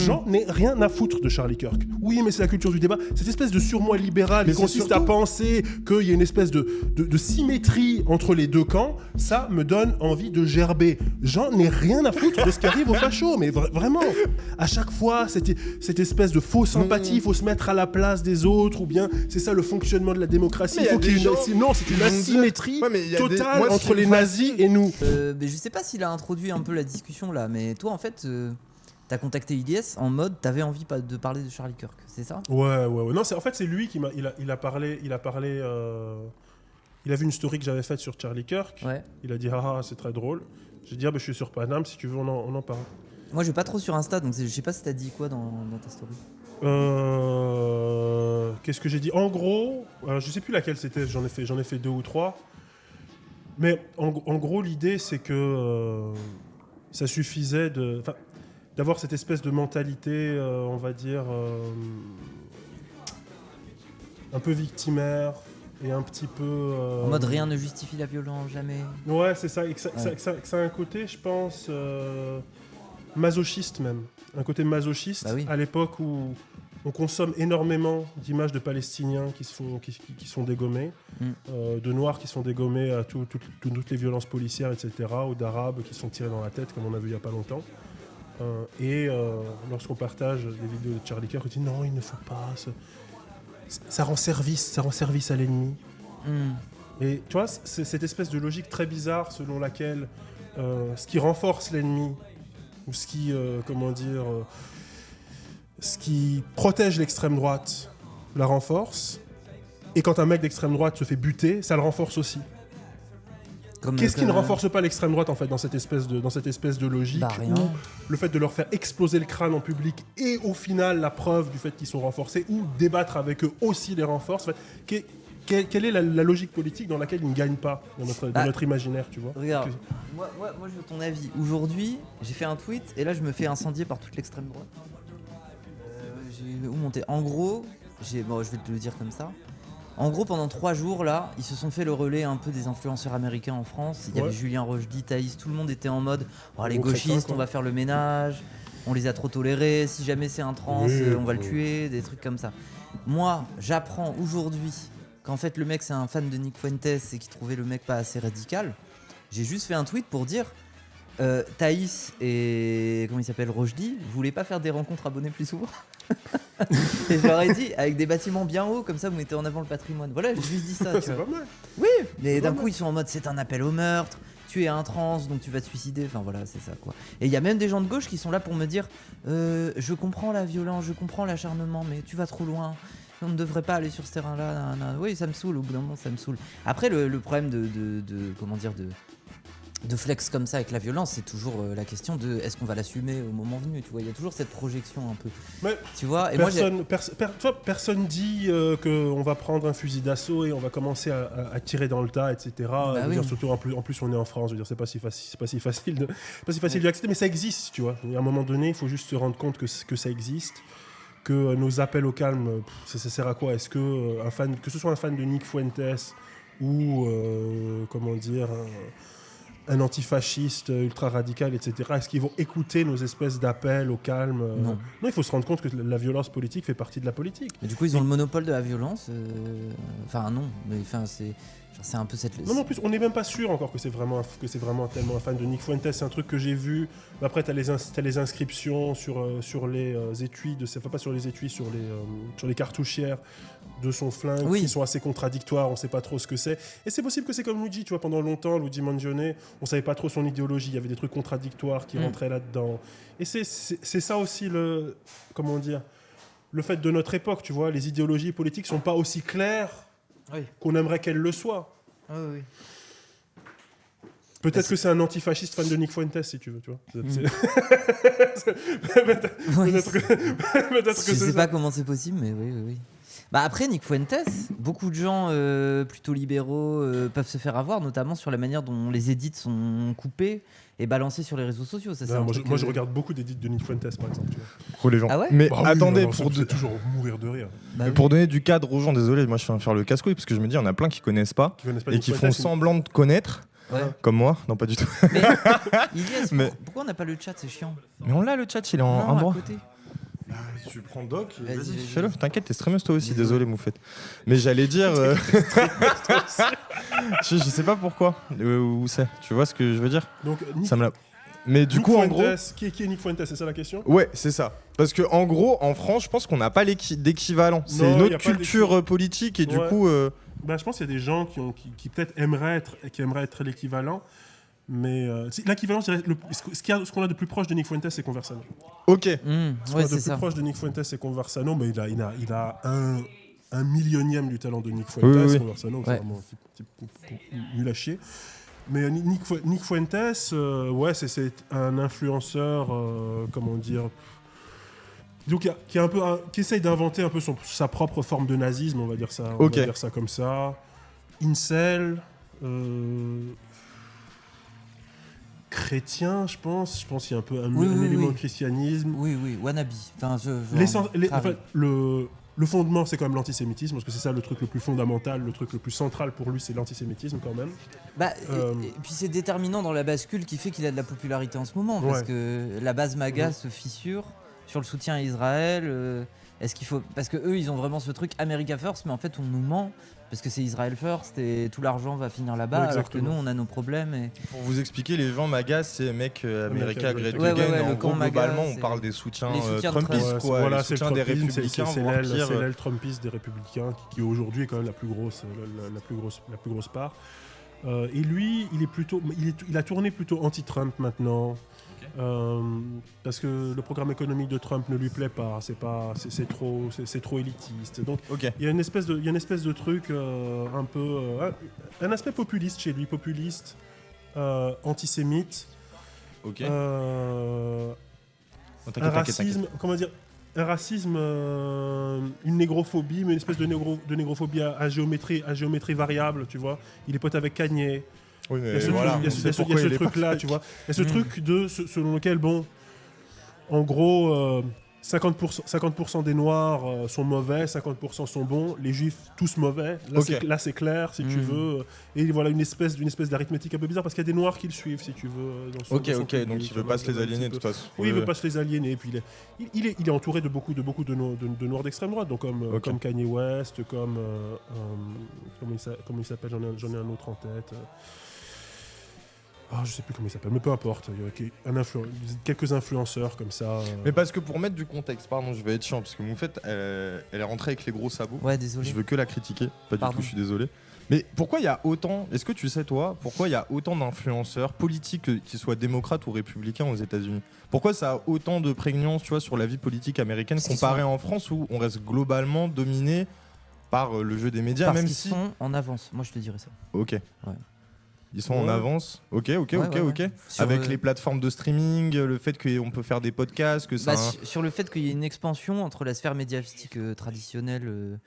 J'en ai rien à foutre de Charlie Kirk. Oui, mais c'est la culture du débat. Cette espèce de surmoi libéral qui consiste à penser qu'il y a une espèce de symétrie entre les deux camps, ça me donne envie de gerber. J'en ai rien à foutre de ce qui arrive aux fachos, mais vraiment. À chaque fois, cette espèce de fausse sympathie, il faut se mettre à la place des autres, ou bien c'est ça le fonctionnement de la démocratie. Il faut qu'il y ait c'est une asymétrie totale entre les nazis et nous. Mais je sais pas s'il a introduit un peu la discussion là, mais toi en fait t'as contacté IDS en mode t'avais envie de parler de Charlie Kirk, c'est ça? Ouais. Non, en fait c'est lui qui m'a il a parlé il a vu une story que j'avais faite sur Charlie Kirk. Ouais. Il a dit c'est très drôle. J'ai dit je suis sur Paname, si tu veux on en parle. Moi je vais pas trop sur Insta, donc je sais pas si t'as dit quoi dans ta story. Qu'est-ce que j'ai dit? En gros, je sais plus laquelle c'était, j'en ai fait 2 ou 3. Mais en gros, l'idée, c'est que ça suffisait d'avoir cette espèce de mentalité, on va dire, un peu victimaire et un petit peu... En mode rien ne justifie la violence, jamais. Ouais, c'est ça. Et que ça a un côté, je pense, masochiste même. Un côté masochiste, bah oui. À l'époque où on consomme énormément d'images de Palestiniens qui sont dégommés, de Noirs qui sont dégommés à toutes les violences policières, etc., ou d'Arabes qui sont tirés dans la tête, comme on a vu il n'y a pas longtemps. Lorsqu'on partage des vidéos de Charlie Kirk, on dit non, il ne faut pas. Ça rend service à l'ennemi. Et tu vois, c'est cette espèce de logique très bizarre selon laquelle ce qui renforce l'ennemi, ou ce qui, ce qui protège l'extrême droite la renforce, et quand un mec d'extrême droite se fait buter, ça le renforce aussi. Qu'est-ce qui ne renforce pas l'extrême droite en fait dans cette espèce de logique où le fait de leur faire exploser le crâne en public et au final la preuve du fait qu'ils sont renforcés, ou débattre avec eux aussi les renforce. En fait, quelle est la logique politique dans laquelle ils ne gagnent pas dans notre imaginaire, tu vois? Regarde, moi je veux ton avis. Aujourd'hui, j'ai fait un tweet et là je me fais incendier par toute l'extrême droite. Où monter. En gros, je vais te le dire comme ça. En gros, pendant 3 jours, là, ils se sont fait le relais un peu des influenceurs américains en France. Il y avait Julien Rochdy, Thaïs, tout le monde était en mode les gauchistes, on va faire le ménage, on les a trop tolérés, si jamais c'est un trans, on va le tuer, des trucs comme ça. Moi, j'apprends aujourd'hui qu'en fait, le mec, c'est un fan de Nick Fuentes et qu'il trouvait le mec pas assez radical. J'ai juste fait un tweet pour dire Thaïs et comment il s'appelle, Rochdy, vous voulez pas faire des rencontres abonnés plus souvent? Et je leur ai dit, avec des bâtiments bien hauts, comme ça vous mettez en avant le patrimoine. Voilà, j'ai juste dit ça. C'est pas mal. Oui, mais d'un coup ils sont en mode c'est un appel au meurtre, tu es un trans donc tu vas te suicider. Enfin voilà, c'est ça quoi. Et il y a même des gens de gauche qui sont là pour me dire je comprends la violence, je comprends l'acharnement, mais tu vas trop loin. On ne devrait pas aller sur ce terrain-là. Oui, ça me saoule, au bout d'un moment ça me saoule. Après le problème de flex comme ça avec la violence, c'est toujours la question de est-ce qu'on va l'assumer au moment venu, tu vois, il y a toujours cette projection un peu. Mais tu vois, et personne dit qu'on va prendre un fusil d'assaut et on va commencer à tirer dans le tas, etc. Bah oui. Dire, surtout en plus on est en France, je veux dire, c'est pas si facile d'accepter, mais ça existe, tu vois. À un moment donné, il faut juste se rendre compte que ça existe, que nos appels au calme, ça sert à quoi? Est-ce que que ce soit un fan de Nick Fuentes ou un antifasciste ultra radical, etc. Est-ce qu'ils vont écouter nos espèces d'appels au calme? Non, il faut se rendre compte que la violence politique fait partie de la politique. Et du coup, ils ont le monopole de la violence. Enfin, non, mais c'est un peu cette... Non, en plus, on n'est même pas sûr encore que c'est vraiment tellement un fan de Nick Fuentes. C'est un truc que j'ai vu. Après, t'as les inscriptions sur les étuis, pas sur les étuis, sur les cartouchières de son flingue, qui sont assez contradictoires, on sait pas trop ce que c'est. Et c'est possible que c'est comme Luigi, tu vois, pendant longtemps, Luigi Mangione, on savait pas trop son idéologie, il y avait des trucs contradictoires qui rentraient là-dedans. Et c'est ça aussi le fait de notre époque, tu vois, les idéologies politiques sont pas aussi claires qu'on aimerait qu'elles le soient. Oui. Peut-être que c'est un antifasciste fan de Nick Fuentes, si tu veux, tu vois. Peut-être que je sais pas comment c'est possible, mais oui. Bah après Nick Fuentes, beaucoup de gens plutôt libéraux peuvent se faire avoir, notamment sur la manière dont les edits sont coupés et balancés sur les réseaux sociaux. Ça, moi je regarde beaucoup d'édits de Nick Fuentes par exemple. Tu vois. Pour les gens. Ah ouais? Mais attendez, toujours mourir de rire. Pour donner du cadre aux gens, désolé, moi je fais faire le casse-couille parce que je me dis, il y en a plein qui connaissent pas et qui font semblant de connaître. Ouais. Comme moi, non pas du tout. Mais pourquoi on n'a pas le chat, c'est chiant. Mais on l'a le chat, il est en droit. À côté. Tu prends Doc, vas-y. fais-le. T'inquiète, t'es streameuse toi aussi, désolé Moufette. Mais j'allais dire... je sais pas pourquoi, où c'est. Tu vois ce que je veux dire? Donc, ça me l'a... Mais du Nick coup, Fuentes, en gros... Qui est Nick Fuentes, c'est ça la question? Ouais, c'est ça. Parce que en gros, en France, je pense qu'on n'a pas d'équivalent. C'est une autre culture politique et du coup... je pense qu'il y a des gens qui peut-être aimeraient être l'équivalent. Mais l'équivalent, ce qu'on a de plus proche de Nick Fuentes, c'est Conversano. Ok. Ce qu'on a de plus proche de Nick Fuentes, c'est Conversano, mais il a un millionième du talent de Nick Fuentes. Conversano, c'est vraiment nul à chier. Mais Nick Fuentes, c'est un influenceur, comment dire, donc qui essaye d'inventer un peu sa propre forme de nazisme, on va dire ça comme ça. Incel, chrétien, je pense qu'il y a un peu un élément de christianisme. Oui, wannabe. Le fondement, c'est quand même l'antisémitisme, parce que c'est ça le truc le plus fondamental, le truc le plus central pour lui, c'est l'antisémitisme quand même. Et puis c'est déterminant dans la bascule qui fait qu'il a de la popularité en ce moment, parce que la base MAGA se fissure sur le soutien à Israël. Est-ce qu'il faut... Parce que eux, ils ont vraiment ce truc America First, mais en fait, on nous ment. Parce que c'est Israël First et tout l'argent va finir là-bas, alors que nous, on a nos problèmes. Et... Pour vous expliquer, les gens MAGA, c'est mec America Great Again. En gros, globalement, on parle des soutiens trumpistes, quoi. Voilà, les soutiens des républicains. C'est l'aile trumpiste des républicains qui aujourd'hui est quand même la plus grosse part. Et lui, il a tourné plutôt anti-Trump maintenant. Parce que le programme économique de Trump ne lui plaît pas, c'est trop élitiste. Donc il y a une espèce de truc un peu un aspect populiste chez lui, antisémite. Ok. Un racisme, une négrophobie, mais une espèce de négrophobie à géométrie variable, tu vois. Il est pote avec Kanye. Oui, mais il y a ce truc-là, tu vois. Il y a ce truc selon lequel, en gros, 50% des Noirs sont mauvais, 50% sont bons, les Juifs tous mauvais. Là, c'est clair, si tu veux. Et voilà une espèce d'arithmétique un peu bizarre, parce qu'il y a des Noirs qui le suivent, si tu veux. Donc il veut pas se les aliéner de toute façon. Oui, il veut pas se les aliéner. Et puis il est entouré de beaucoup de Noirs d'extrême droite, donc comme Kanye West, comment il s'appelle, j'en ai un autre en tête. Je sais plus comment il s'appelle, mais peu importe. Il y a quelques influenceurs comme ça. Mais parce que pour mettre du contexte, pardon, je vais être chiant, parce que Moufette, elle est rentrée avec les gros sabots. Ouais, désolé. Je veux que la critiquer, pas du tout, je suis désolé. Mais pourquoi il y a autant, est-ce que tu sais toi, pourquoi il y a autant d'influenceurs politiques, qu'ils soient démocrates ou républicains aux États-Unis? Pourquoi ça a autant de prégnance, tu vois, sur la vie politique américaine comparé en France où on reste globalement dominé par le jeu des médias, parce qu'ils sont en avance, moi je te dirais ça. Ok. Ouais. Ils sont en avance, ok. Avec les plateformes de streaming, le fait qu'on peut faire des podcasts, que ça. Sur le fait qu'il y ait une expansion entre la sphère médiatique traditionnelle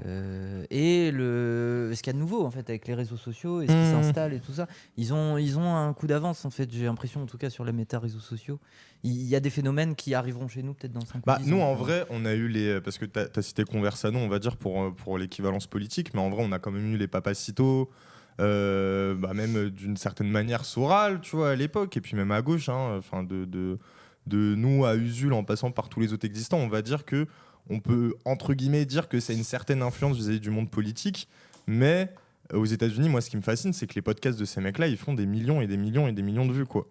et ce qu'il y a de nouveau en fait avec les réseaux sociaux et ce qui s'installe et tout ça. Ils ont un coup d'avance en fait. J'ai l'impression en tout cas sur les méta-réseaux sociaux. Il y a des phénomènes qui arriveront chez nous peut-être dans 5 ou 10 nous ans. en vrai on a eu parce que t'as cité Conversano on va dire pour l'équivalence politique, mais en vrai on a quand même eu les Papacito. Même d'une certaine manière Soral, tu vois, à l'époque, et puis même à gauche, de nous à Usul en passant par tous les autres existants, on va dire que on peut entre guillemets dire que c'est une certaine influence vis-à-vis du monde politique, mais aux États-Unis, moi, ce qui me fascine, c'est que les podcasts de ces mecs-là, ils font des millions et des millions et des millions de vues, quoi.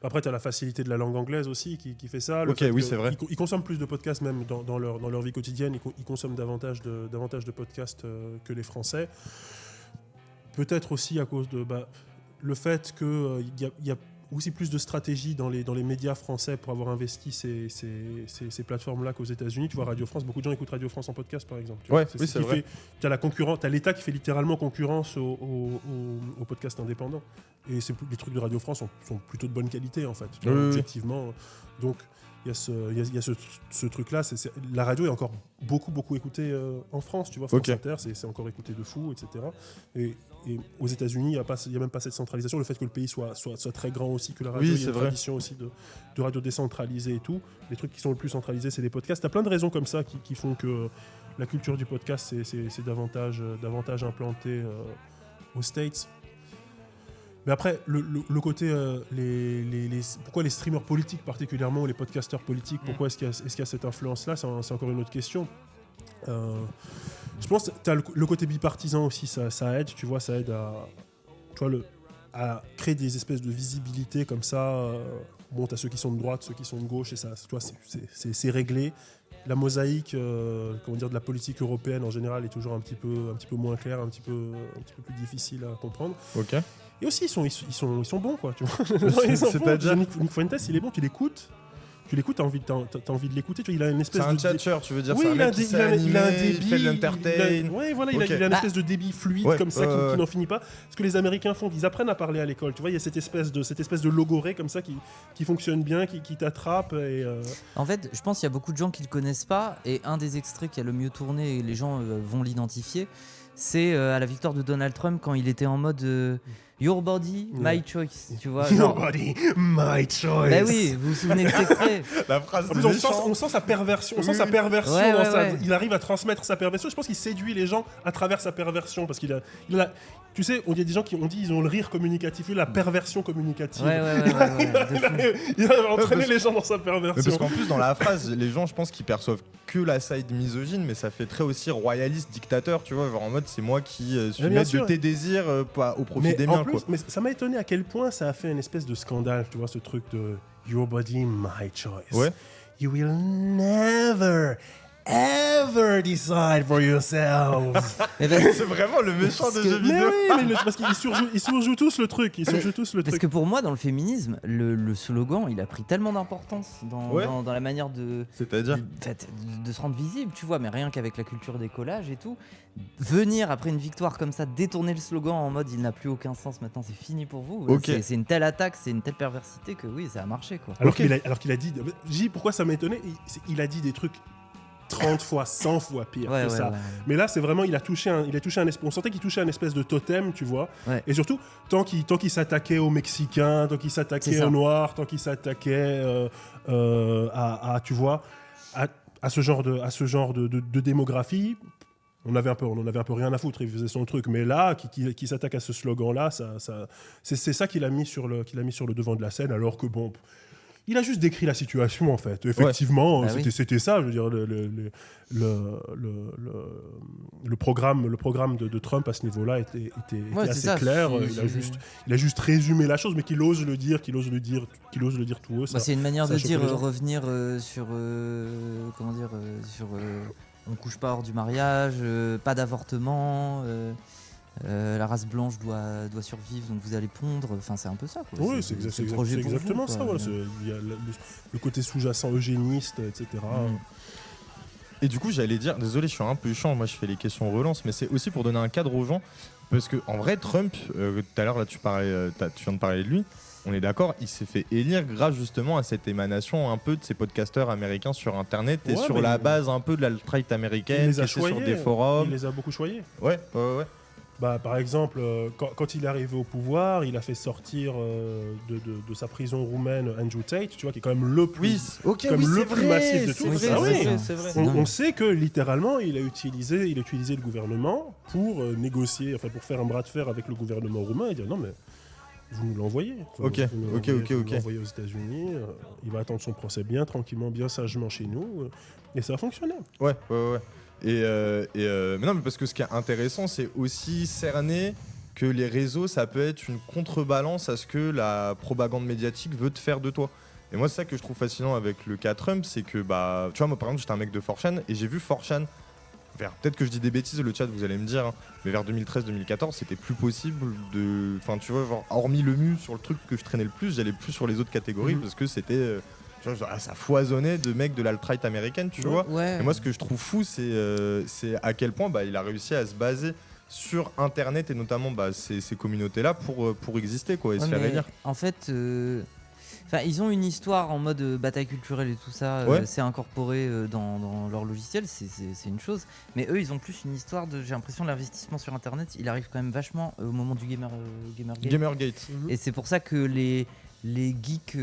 Après, tu as la facilité de la langue anglaise aussi qui fait ça. C'est vrai. Ils consomment plus de podcasts même dans leur vie quotidienne. Ils consomment davantage de podcasts que les Français. Peut-être aussi à cause de le fait qu'il y a aussi plus de stratégie dans les médias français pour avoir investi ces plateformes-là qu'aux États-Unis. Tu vois, Radio France, beaucoup de gens écoutent Radio France en podcast, par exemple. C'est vrai. Tu as l'État qui fait littéralement concurrence aux podcasts indépendants. Et les trucs de Radio France sont plutôt de bonne qualité, en fait, objectivement. Donc, il y a ce truc-là. La radio est encore beaucoup écoutée en France, tu vois. France Inter, c'est encore écouté de fou, etc. Et aux États-Unis, il n'y a même pas cette centralisation. Le fait que le pays soit très grand aussi, que la radio, il y a une tradition aussi de radio décentralisée et tout. Les trucs qui sont le plus centralisés, c'est les podcasts. Tu as plein de raisons comme ça qui font que la culture du podcast, c'est davantage implanté aux States. Mais après, le côté, pourquoi les streamers politiques particulièrement, ou les podcasteurs politiques, pourquoi est-ce qu'il y a cette influence-là, c'est encore une autre question. Je pense que tu as le côté bipartisan aussi, ça aide, tu vois, ça aide à créer des espèces de visibilité comme ça. Bon, tu as ceux qui sont de droite, ceux qui sont de gauche, et ça, tu vois, c'est réglé. La mosaïque de la politique européenne en général est toujours un petit peu moins claire, un petit peu plus difficile à comprendre. Ok. Et aussi, ils sont bons, quoi. Tu vois. C'est-à-dire Nick Fuentes, il est bon, tu l'écoutes, t'as envie de l'écouter. Tu vois, il a une espèce c'est un tchatcheur, tu veux dire? Oui, c'est un mec qui il a un débit. il fait de l'entertain. Ouais, voilà, il a une espèce de débit fluide comme ça qui n'en finit pas. Ce que les Américains font, ils apprennent à parler à l'école. Tu vois, il y a cette espèce de logorée comme ça qui fonctionne bien, qui t'attrape. En fait, je pense qu'il y a beaucoup de gens qui le connaissent pas, et un des extraits qui a le mieux tourné et les gens vont l'identifier, c'est à la victoire de Donald Trump quand il était en mode Your body, my choice, tu vois. Your body, my choice. Bah oui, vous vous souvenez de cet extrait? La phrase. En plus, on sent sa perversion. Ouais. Il arrive à transmettre sa perversion. Je pense qu'il séduit les gens à travers sa perversion parce qu'il a. Tu sais, il y a des gens qui ont dit ils ont le rire communicatif, lui, la perversion communicative. Il a entraîné les gens dans sa perversion. Mais parce qu'en plus, dans la phrase, les gens, je pense qu'ils perçoivent que la side misogyne, mais ça fait très aussi royaliste, dictateur, tu vois, genre en mode c'est moi qui suis maître de tes désirs au profit des miens. Mais ça m'a étonné à quel point ça a fait une espèce de scandale, tu vois, ce truc de Your body, my choice. Ouais. You will never ever decide for yourselves. C'est vraiment le méchant de jeux vidéo. Mais parce qu'ils surjouent tous le truc. Parce que pour moi, dans le féminisme, le slogan, il a pris tellement d'importance dans la manière C'est-à-dire de se rendre visible, tu vois, mais rien qu'avec la culture des collages et tout. Venir après une victoire comme ça, détourner le slogan en mode il n'a plus aucun sens, maintenant c'est fini pour vous. Okay. C'est une telle attaque, c'est une telle perversité que oui, ça a marché, quoi. Alors qu'il a dit, pourquoi ça m'a étonné, il a dit des trucs 30 fois, 100 fois pire que ça. Ouais. Mais là, c'est vraiment, il a touché un espèce, on sentait qu'il touchait un espèce de totem, tu vois. Ouais. Et surtout, tant qu'il s'attaquait aux Mexicains, tant qu'il s'attaquait aux Noirs, tant qu'il s'attaquait tu vois, à ce genre de démographie. On avait un peu rien à foutre, il faisait son truc, mais là, qui s'attaque à ce slogan-là, c'est ça qu'il a mis sur le devant de la scène, alors que bon, il a juste décrit la situation en fait. Effectivement, c'était ça. Je veux dire, le programme de Trump à ce niveau-là était assez clair. Il a juste résumé la chose, mais qu'il ose le dire tout haut. C'est une manière de dire revenir sur on couche pas hors du mariage, pas d'avortement. La race blanche doit survivre, donc vous allez pondre. Enfin, c'est un peu ça, quoi. Oui, c'est exactement ça. Voilà. Il y a le côté sous-jacent eugéniste, etc. Et du coup, j'allais dire, désolé, je suis un peu chiant, moi je fais les questions relance, mais c'est aussi pour donner un cadre aux gens. Parce que en vrai, Trump, tout à l'heure, là, tu viens de parler de lui. On est d'accord, il s'est fait élire grâce justement à cette émanation un peu de ces podcasteurs américains sur Internet et sur la base un peu de l'alt-right américaine, qui était sur des forums. Il les a beaucoup choyés. Ouais. Par exemple, quand il est arrivé au pouvoir, il a fait sortir de sa prison roumaine Andrew Tate, tu vois, qui est quand même le plus, plus massif de tous. C'est vrai. On sait que littéralement, il a utilisé le gouvernement pour négocier, enfin pour faire un bras de fer avec le gouvernement roumain et dire non mais vous nous l'envoyez. Vous l'envoyez aux États-Unis. Il va attendre son procès bien tranquillement, bien sagement chez nous, et ça a fonctionné. Ouais. Mais non, mais parce que ce qui est intéressant, c'est aussi cerner que les réseaux, ça peut être une contrebalance à ce que la propagande médiatique veut te faire de toi. Et moi, c'est ça que je trouve fascinant avec le cas Trump, c'est que, tu vois, moi par exemple, j'étais un mec de 4chan et j'ai vu 4chan, peut-être que je dis des bêtises, le chat, vous allez me dire, hein, mais vers 2013-2014, c'était plus possible de. Enfin, tu vois, genre, hormis le mu sur le truc que je traînais le plus, j'allais plus sur les autres catégories parce que c'était. Tu vois, ça foisonnait de mecs de l'alt-right américaine, tu vois. Ouais. Et moi, ce que je trouve fou, c'est à quel point il a réussi à se baser sur Internet et notamment ces communautés-là pour exister, quoi, et se faire élire. En fait, ils ont une histoire en mode bataille culturelle et tout ça, c'est incorporé dans leur logiciel, c'est une chose. Mais eux, ils ont plus une histoire j'ai l'impression, l'investissement sur Internet, il arrive quand même vachement au moment du Gamergate. Gamergate. Et c'est pour ça que les les geeks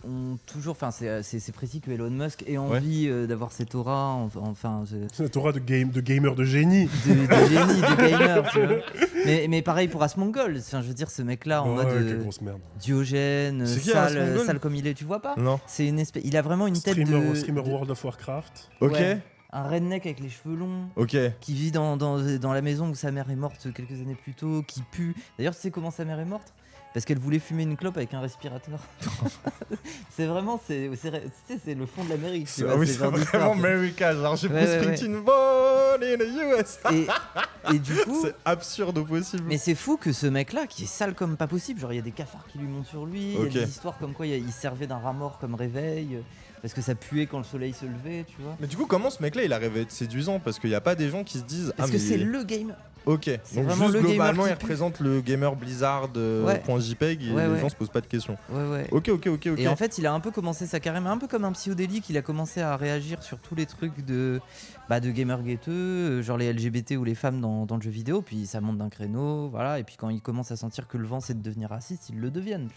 ont toujours, enfin c'est précis que Elon Musk ait envie d'avoir cette aura, enfin cette aura de gamer de génie, de génie, de gamer, tu vois. Mais pareil pour Asmongold, enfin, je veux dire ce mec-là en mode grosse merde. Diogène, sale comme il est, tu vois pas? Non. C'est une espèce, il a vraiment une tête de streamer World of Warcraft. Ok. Ouais. Un redneck avec les cheveux longs, qui vit dans la maison où sa mère est morte quelques années plus tôt, qui pue. D'ailleurs, tu sais comment sa mère est morte? Parce qu'elle voulait fumer une clope avec un respirateur. C'est vraiment, c'est le fond de l'Amérique. C'est vraiment America, genre j'ai Bruce Springsteen born in the US. Et du coup, c'est absurde au possible. Mais c'est fou que ce mec-là, qui est sale comme pas possible, genre il y a des cafards qui lui montent sur lui, il y a des histoires comme quoi il servait d'un rat mort comme réveil. Parce que ça puait quand le soleil se levait, tu vois. Mais du coup, comment ce mec-là, il arrive à être séduisant? Parce qu'il n'y a pas des gens qui se disent... Parce que c'est le gamer. Ok, donc juste globalement, il représente le gamer Blizzard .jpeg et les gens se posent pas de questions. Ok. Et en fait, il a un peu commencé sa carrière, mais un peu comme un psychodélique, il a commencé à réagir sur tous les trucs de gamer gâteux, genre les LGBT ou les femmes dans le jeu vidéo, puis ça monte d'un créneau, voilà. Et puis quand il commence à sentir que le vent c'est de devenir raciste, ils le deviennent.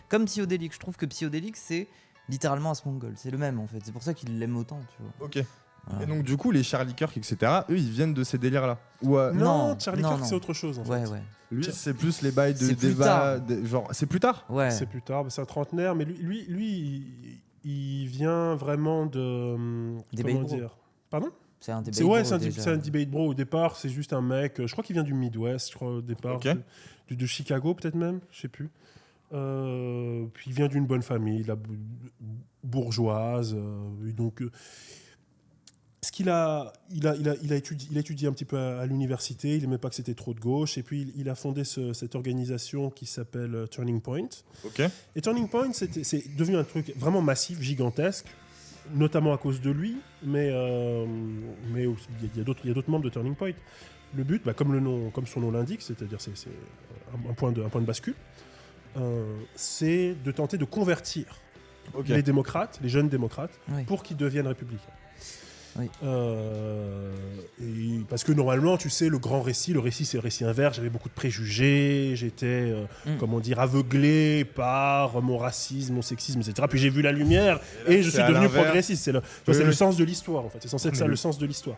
Comme psychodélique, je trouve que psychodélique c'est littéralement Asmongold, c'est le même en fait, c'est pour ça qu'il l'aime autant, tu vois. Ok. Voilà. Et donc du coup les Charlie Kirk etc, eux ils viennent de ces délires là ou Non, Charlie Kirk c'est autre chose en fait. Lui c'est plus les bails de débat, genre c'est plus tard. C'est plus tard, c'est un trentenaire, mais lui il vient vraiment de comment dire. Pardon? C'est un debate bro. C'est un debate bro au départ, c'est juste un mec, je crois qu'il vient du Midwest, je crois au départ, de Chicago peut-être même, je sais plus. Puis il vient d'une bonne famille, bourgeoise, donc ce qu'il a, il a étudié un petit peu à l'université, il n'aimait pas que c'était trop de gauche, et puis il a fondé cette organisation qui s'appelle Turning Point. Et Turning Point, c'est devenu un truc vraiment massif, gigantesque, notamment à cause de lui, mais il y a d'autres membres de Turning Point. Le but, comme son nom l'indique, c'est-à-dire c'est un point de bascule, c'est de tenter de convertir les démocrates, les jeunes démocrates, pour qu'ils deviennent républicains. Parce que normalement, tu sais, le récit c'est le récit inverse. J'avais beaucoup de préjugés, j'étais aveuglé par mon racisme, mon sexisme, etc. Puis j'ai vu la lumière et je suis devenu progressiste. C'est le sens de l'histoire en fait. C'est censé être ça le sens de l'histoire.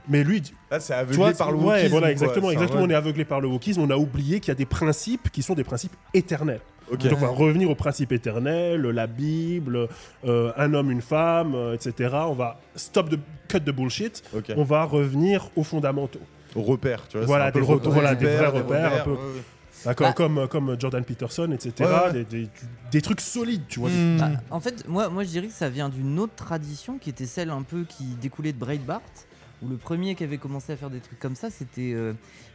Mais lui, là c'est aveuglé par le wokisme. Voilà, exactement. On est aveuglé par le wokisme. On a oublié qu'il y a des principes qui sont des principes éternels. Donc on va revenir aux principes éternels, la Bible, un homme, une femme, etc. On va cut de bullshit. On va revenir aux fondamentaux. Aux repères, tu vois. Voilà, des vrais repères. Un peu. Comme Jordan Peterson, etc. Des trucs solides, tu vois. En fait, moi je dirais que ça vient d'une autre tradition qui était celle un peu qui découlait de Breitbart, où le premier qui avait commencé à faire des trucs comme ça, c'était,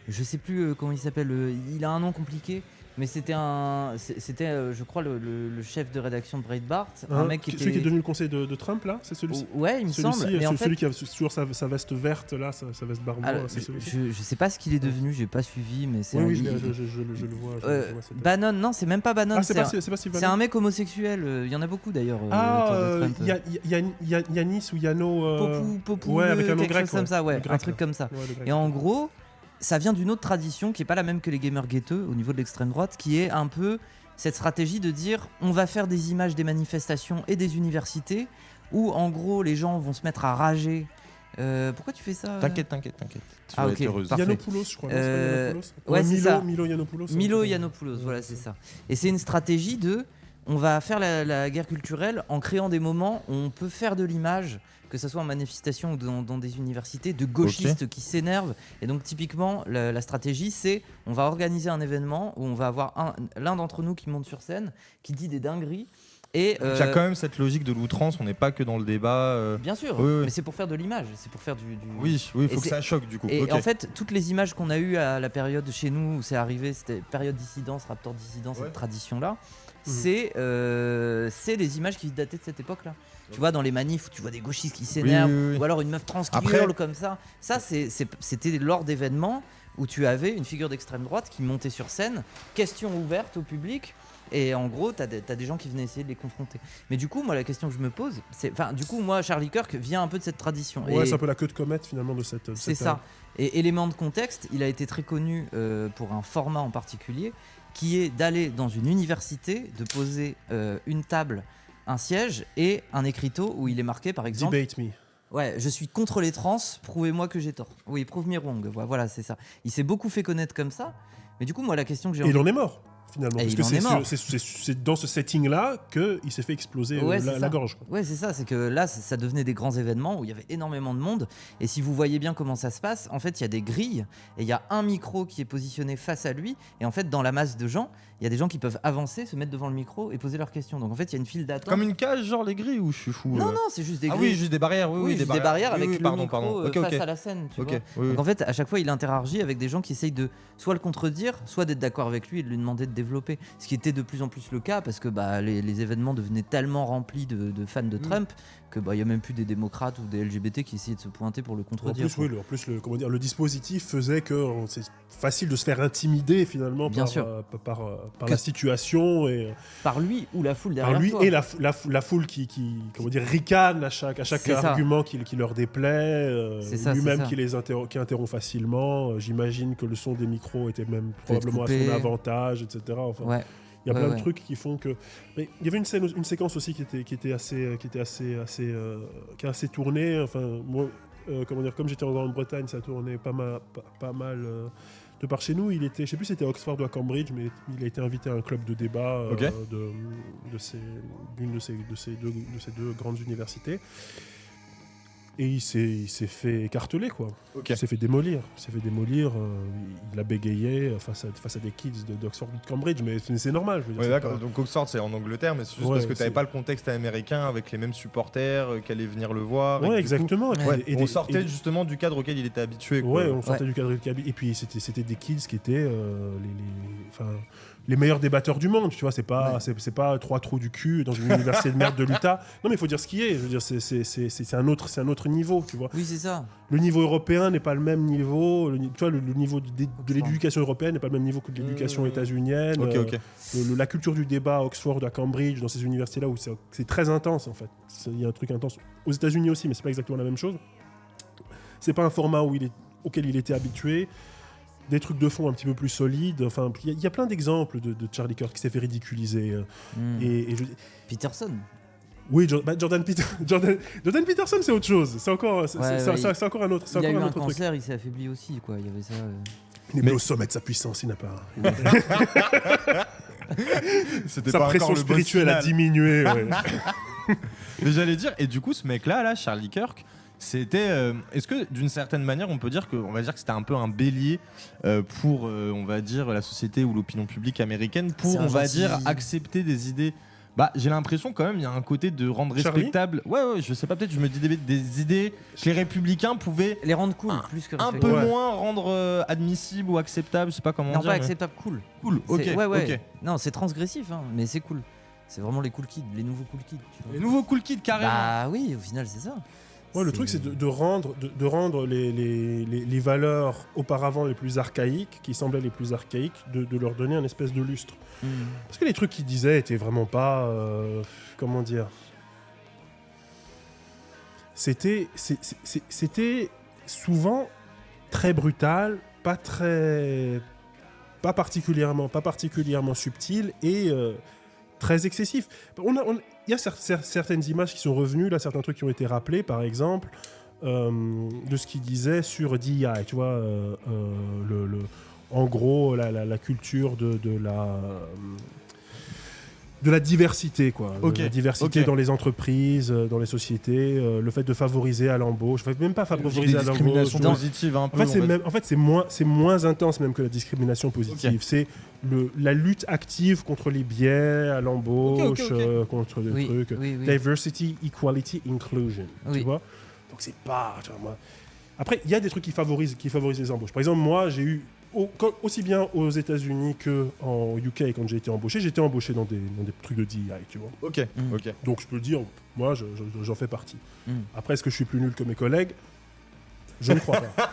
je sais plus comment il s'appelle, il a un nom compliqué. Mais c'était je crois, le chef de rédaction de Breitbart. Un mec celui qui est devenu le conseiller de Trump, là? C'est celui-ci? Ouais, il me semble. Mais celui qui a toujours sa veste verte, là, sa veste barbeau. Je sais pas ce qu'il est devenu, j'ai pas suivi, mais c'est... Oui, je le vois. Bannon, non, c'est même pas Bannon. C'est pas Steve Bannon. C'est un mec homosexuel. Il y en a beaucoup, d'ailleurs. Yanis ou Yano... Popou, avec un nom grec. Comme ça, un truc comme ça. Et en gros... ça vient d'une autre tradition qui n'est pas la même que les gamers ghettos au niveau de l'extrême droite, qui est un peu cette stratégie de dire on va faire des images des manifestations et des universités où en gros les gens vont se mettre à rager. Pourquoi tu fais ça? T'inquiète. Tu vas être heureuse. Yiannopoulos, je crois. C'est ça. Milo Yiannopoulos. Milo Yiannopoulos, voilà, c'est ça. Et c'est une stratégie de on va faire la guerre culturelle en créant des moments où on peut faire de l'image, que ce soit en manifestation ou dans des universités, de gauchistes qui s'énervent. Et donc typiquement, la stratégie, c'est on va organiser un événement où on va avoir l'un d'entre nous qui monte sur scène, qui dit des dingueries. Et il y a quand même cette logique de l'outrance, on n'est pas que dans le débat. Bien sûr, mais c'est pour faire de l'image, c'est pour faire du... Oui, il faut que ça choque du coup. Et en fait, toutes les images qu'on a eues à la période chez nous où c'est arrivé, c'était période dissidence, Raptor dissidence, cette tradition-là, c'est les images qui dataient de cette époque-là. Tu vois, dans les manifs où tu vois des gauchistes qui s'énervent, ou alors une meuf trans qui hurle comme ça. Ça, c'était lors d'événements où tu avais une figure d'extrême droite qui montait sur scène, question ouverte au public. Et en gros, t'as des gens qui venaient essayer de les confronter. Mais du coup, moi, la question que je me pose, c'est... Enfin, du coup, moi, Charlie Kirk vient un peu de cette tradition. Ouais, c'est un peu la queue de comète, finalement, de cette... C'est ça. Et élément de contexte, il a été très connu pour un format en particulier qui est d'aller dans une université, de poser une table, un siège et un écriteau où il est marqué par exemple Debate me. ouais, je suis contre les trans, prouvez-moi que j'ai tort. Oui, prove me wrong. Voilà, c'est ça. Il s'est beaucoup fait connaître comme ça. Mais du coup, moi, la question que j'ai Et il en est mort, finalement. Et parce il que en est mort. c'est dans ce setting-là qu'il s'est fait exploser la gorge. Quoi. Ouais, c'est ça. C'est que là, ça devenait des grands événements où il y avait énormément de monde. Et si vous voyez bien comment ça se passe, en fait, il y a des grilles et il y a un micro qui est positionné face à lui. Et en fait, dans la masse de gens, il y a des gens qui peuvent avancer, se mettre devant le micro et poser leurs questions. Donc en fait, il y a une file d'attente. Comme une cage, genre les grilles, ou je suis fou Non, c'est juste des Ah grilles. oui, juste des barrières. Oui, juste des barrières avec le pardon, micro Ok, face ok. à la scène. Tu Ok, vois. oui, Donc en fait, à chaque fois, il interagit avec des gens qui essayent de soit le contredire, soit d'être d'accord avec lui et de lui demander de développer. Ce qui était de plus en plus le cas parce que les événements devenaient tellement remplis de fans de Trump que il y a même plus des démocrates ou des LGBT qui essayaient de se pointer pour le contredire. En plus, le dispositif faisait que c'est facile de se faire intimider finalement Bien sûr. par la situation et par lui ou la foule derrière par lui toi. et la foule qui ricane à chaque argument qui leur déplaît, C'est ça, lui-même c'est ça. qui interrompt facilement. J'imagine que le son des micros était même probablement à son avantage, etc. Enfin, Ouais. il y a plein de trucs qui font que. Mais il y avait une séquence aussi qui était assez tournée. Enfin, moi, comme j'étais en Grande-Bretagne, ça tournait pas mal de par chez nous. Il était, je sais plus si c'était Oxford ou à Cambridge, mais il a été invité à un club de débat d'une de ces deux grandes universités. Et il s'est fait écarteler, quoi. Okay. Il s'est fait démolir. Il a bégayé face à des kids d'Oxford ou de Cambridge, mais c'est normal. Je veux dire, d'accord. Donc Oxford, c'est en Angleterre, mais c'est juste parce que tu n'avais pas le contexte américain avec les mêmes supporters qui allaient venir le voir. Ouais, exactement. On sortait justement du cadre auquel il était habitué. Quoi. Ouais, on sortait du cadre. Et puis c'était des kids qui étaient les meilleurs débatteurs du monde, tu vois, c'est pas trois trous du cul dans une université de merde de l'Utah. Non, mais il faut dire ce qui est. Je veux dire, c'est un autre niveau, tu vois. Oui, c'est ça. Le niveau européen n'est pas le même niveau. Le niveau de l'éducation européenne n'est pas le même niveau que de l'éducation états-unienne. Ok. La culture du débat à Oxford, à Cambridge, dans ces universités-là où c'est très intense, en fait. Il y a un truc intense aux États-Unis aussi, mais c'est pas exactement la même chose. C'est pas un format auquel il était habitué. Des trucs de fond un petit peu plus solides. Enfin, il y a plein d'exemples de Charlie Kirk qui s'est fait ridiculiser. Peterson. Oui, Jordan Peterson, c'est autre chose. C'est encore un autre. Il a eu un truc. cancer, il s'est affaibli aussi, quoi. Il y avait ça. Il est au sommet de sa puissance, il n'a pas. Sa pression spirituelle a diminué. Ouais. Mais j'allais dire, et du coup, ce mec-là, Charlie Kirk. C'était, est-ce que d'une certaine manière on peut dire que c'était un peu un bélier pour on va dire la société ou l'opinion publique américaine pour accepter des idées. J'ai l'impression quand même il y a un côté de rendre respectable. Ouais, je sais pas, peut-être je me dis des idées que les républicains pouvaient les rendre cool plus que un peu moins rendre admissibles ou acceptables, je sais pas comment dire. Non, pas acceptable, cool. OK. Non, c'est transgressif mais c'est cool. C'est vraiment les cool kids, les nouveaux cool kids, tu vois. Les nouveaux cool kids carrément. Bah oui, au final c'est ça. Ouais, le truc, c'est de rendre les valeurs auparavant les plus archaïques, qui semblaient les plus archaïques, de leur donner un espèce de lustre. Parce que les trucs qu'ils disaient étaient vraiment pas... comment dire... C'était souvent très brutal, pas particulièrement subtil et très excessif. Il y a certaines images qui sont revenues, là, certains trucs qui ont été rappelés, par exemple, de ce qu'il disait sur DEI, tu vois, en gros, la culture de la diversité, quoi. La diversité dans les entreprises, dans les sociétés, le fait de favoriser à l'embauche, même pas favoriser à l'embauche. Discrimination positive un peu. En fait, c'est moins intense même que la discrimination positive. C'est la lutte active contre les biais à l'embauche, contre des trucs. Diversity, equality, inclusion. Tu vois. Donc c'est pas. Tu vois, moi. Après, il y a des trucs qui favorisent les embauches. Par exemple, moi, j'ai eu aussi bien aux États-Unis qu'en UK, quand j'ai été embauché dans des trucs de DEI, tu vois. Ok. Donc je peux le dire, moi, j'en fais partie. Après, est-ce que je suis plus nul que mes collègues ? Je ne crois pas.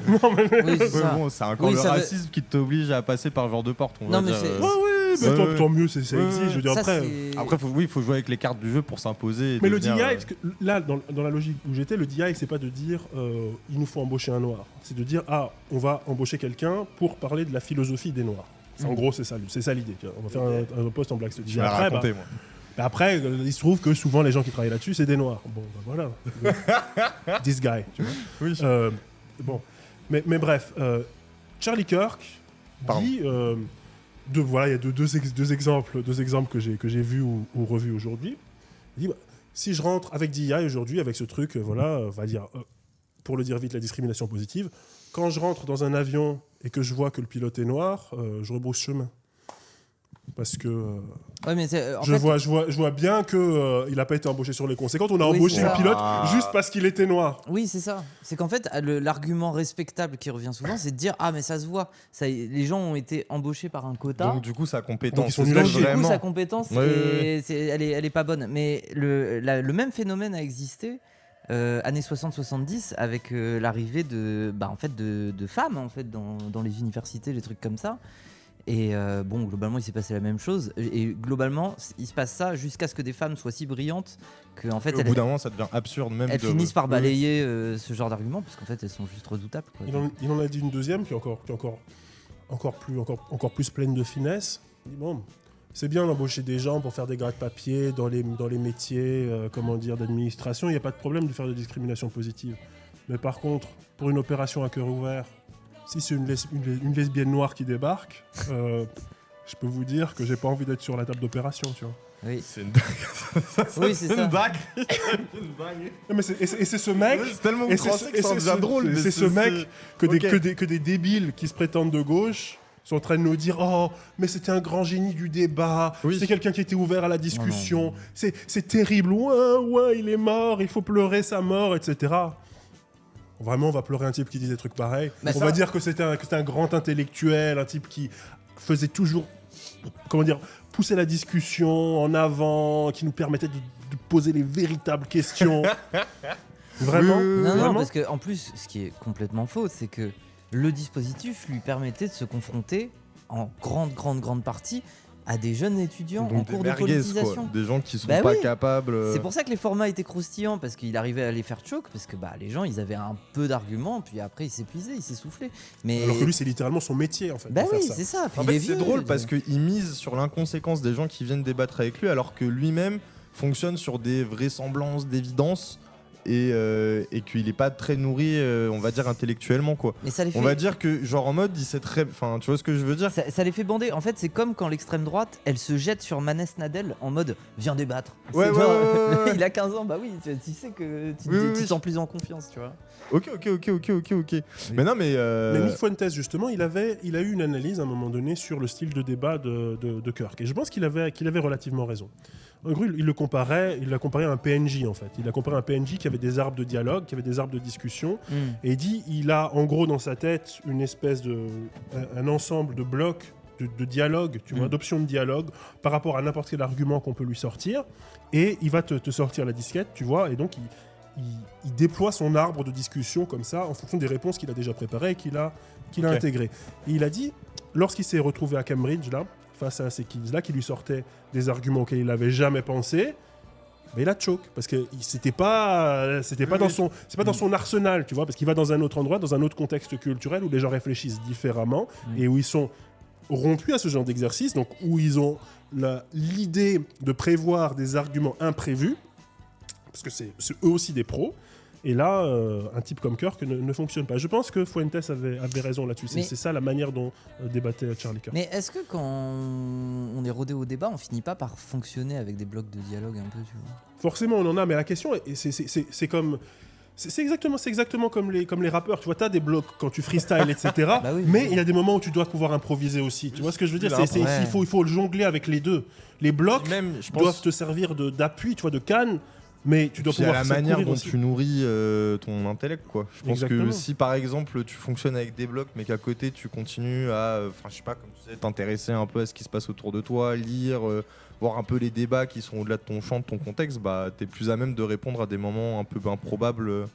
Non, mais... Oui, c'est ça. Bon, c'est encore le racisme qui t'oblige à passer par le genre de porte, on va dire. Mais tant mieux, ça existe. Je veux dire, après, il faut jouer avec les cartes du jeu pour s'imposer. Mais le DEI, là, dans la logique où j'étais, le DEI, c'est pas de dire il nous faut embaucher un noir. C'est de dire on va embaucher quelqu'un pour parler de la philosophie des noirs. En gros, c'est ça l'idée. On va faire un post en Black Study. Je vais raconter, moi. Après, il se trouve que souvent les gens qui travaillent là-dessus, c'est des noirs. Bon, ben voilà. This guy, tu vois. Oui. Bon, mais bref, Charlie Kirk dit, voilà, il y a deux exemples que j'ai vus ou revus aujourd'hui. Il dit, si je rentre avec DEI aujourd'hui, avec ce truc, voilà, on va dire, pour le dire vite, la discrimination positive, quand je rentre dans un avion et que je vois que le pilote est noir, je rebrousse chemin. Parce que ouais, mais je vois bien qu'il n'a pas été embauché sur les conséquences. On a embauché le pilote juste parce qu'il était noir. Oui, c'est ça. C'est qu'en fait, l'argument respectable qui revient souvent, c'est de dire ah mais ça se voit. Les gens ont été embauchés par un quota. Donc du coup, sa compétence, sa compétence, elle est pas bonne. Mais le même phénomène a existé. Années 60-70 avec l'arrivée de femmes en fait dans les universités, les trucs comme ça. Et globalement, il s'est passé la même chose. Et globalement, il se passe ça jusqu'à ce que des femmes soient si brillantes qu'en fait, au bout d'un moment, ça devient absurde même. Elles finissent par balayer ce genre d'arguments parce qu'en fait, elles sont juste redoutables. Quoi. Il en a dit une deuxième qui est encore plus pleine de finesse. Il dit, bon, c'est bien d'embaucher des gens pour faire des gratte-papier dans les métiers d'administration. Il n'y a pas de problème de faire de discrimination positive. Mais par contre, pour une opération à cœur ouvert, si c'est une lesbienne noire qui débarque, je peux vous dire que j'ai pas envie d'être sur la table d'opération, tu vois. Oui. C'est une dingue. Oui, c'est ça. Une dingue. Et c'est ce mec. C'est tellement français que ça devient drôle. C'est ce mec que des débiles qui se prétendent de gauche sont en train de nous dire oh mais c'était un grand génie du débat, c'est quelqu'un qui était ouvert à la discussion, c'est terrible, ouais il est mort, il faut pleurer sa mort, etc. Vraiment, on va pleurer un type qui dit des trucs pareils. On va dire que c'était un grand intellectuel, un type qui faisait toujours, pousser la discussion en avant, qui nous permettait de poser les véritables questions. Vraiment. Non, parce qu'en plus, ce qui est complètement faux, c'est que le dispositif lui permettait de se confronter en grande partie à des jeunes étudiants en cours de politisation. Des gens qui sont pas capables. C'est pour ça que les formats étaient croustillants, parce qu'il arrivait à les faire choke, parce que les gens ils avaient un peu d'arguments, puis après ils s'épuisaient, ils s'essoufflaient. Alors que lui c'est littéralement son métier en fait. C'est ça. En fait c'est drôle parce qu'il mise sur l'inconséquence des gens qui viennent débattre avec lui, alors que lui-même fonctionne sur des vraisemblances, d'évidence. Et qu'il est pas très nourri on va dire intellectuellement quoi. Mais ça les fait... on va dire que genre en mode il sait très, enfin tu vois ce que je veux dire, ça les fait bander. En fait c'est comme quand l'extrême droite elle se jette sur Manès Nadel en mode viens débattre. Ouais. Il a 15 ans, bah oui tu sais que tu te sens plus en confiance, tu vois. Ok. Oui. Mais non mais Nick Fuentes justement il a eu une analyse à un moment donné sur le style de débat de Kirk et je pense qu'il avait relativement raison. En gros, il l'a comparé à un PNJ en fait. Il a comparé un PNJ qui avait des arbres de dialogue, qui avait des arbres de discussion, et il dit il a en gros dans sa tête une espèce un ensemble de blocs de dialogue, tu vois, d'options de dialogue par rapport à n'importe quel argument qu'on peut lui sortir, et il va te sortir la disquette, tu vois, et donc il déploie son arbre de discussion comme ça en fonction des réponses qu'il a déjà préparées et qu'il a intégrées. Et il a dit, lorsqu'il s'est retrouvé à Cambridge là, face à ces kids-là qui lui sortaient des arguments auxquels il n'avait jamais pensé, mais il a choke parce que c'était pas dans son arsenal, tu vois, parce qu'il va dans un autre endroit, dans un autre contexte culturel où les gens réfléchissent différemment et où ils sont rompus à ce genre d'exercice, donc où ils ont l'idée de prévoir des arguments imprévus, parce que c'est eux aussi des pros. Et là, un type comme Kirk ne fonctionne pas. Je pense que Fuentes avait raison là-dessus. C'est ça la manière dont débattait Charlie Kirk. Mais est-ce que quand on est rodé au débat, on finit pas par fonctionner avec des blocs de dialogue un peu, tu vois ? Forcément, on en a, mais la question, c'est comme... C'est exactement comme les rappeurs. Tu vois, t'as des blocs quand tu freestyle, etc. Mais il y a des moments où tu dois pouvoir improviser aussi. Tu vois ce que je veux dire ? Il faut jongler avec les deux. Les blocs doivent te servir d'appui, tu vois, de canne. Mais tu dois pouvoir. C'est la manière dont aussi. tu nourris ton intellect, quoi. Je pense Exactement. que si par exemple tu fonctionnes avec des blocs, mais qu'à côté tu continues à, je sais pas, comme tu disais, t'intéresser un peu à ce qui se passe autour de toi, lire, voir un peu les débats qui sont au-delà de ton champ, de ton contexte, bah t'es plus à même de répondre à des moments un peu improbables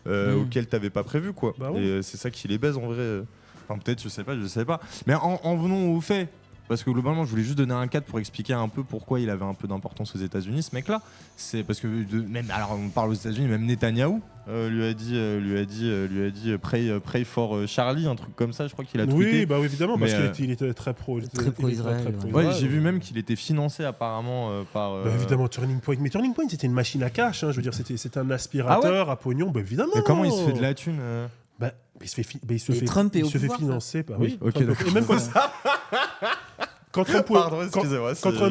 auxquels t'avais pas prévu, quoi. Bah ouais. Et c'est ça qui les baise en vrai. Enfin peut-être, je sais pas. Mais en venons au fait Parce que globalement, je voulais juste donner un cadre pour expliquer un peu pourquoi il avait un peu d'importance aux États-Unis, ce mec-là. C'est parce que même, alors on parle aux États-Unis, même Netanyahou lui a dit pray for Charlie, un truc comme ça. Je crois qu'il a tweeté. Oui, bah évidemment, parce qu'il était très pro. Très pro-Israël. Ouais, j'ai vu même qu'il était financé apparemment par. Bah évidemment, Turning Point. Mais Turning Point, c'était une machine à cash. Hein. Je veux dire, c'était un aspirateur à pognon. Bah évidemment. Mais comment il se fait de la thune Bah, il se fait financer par. Oui, ok, d'accord. Et même quand Trump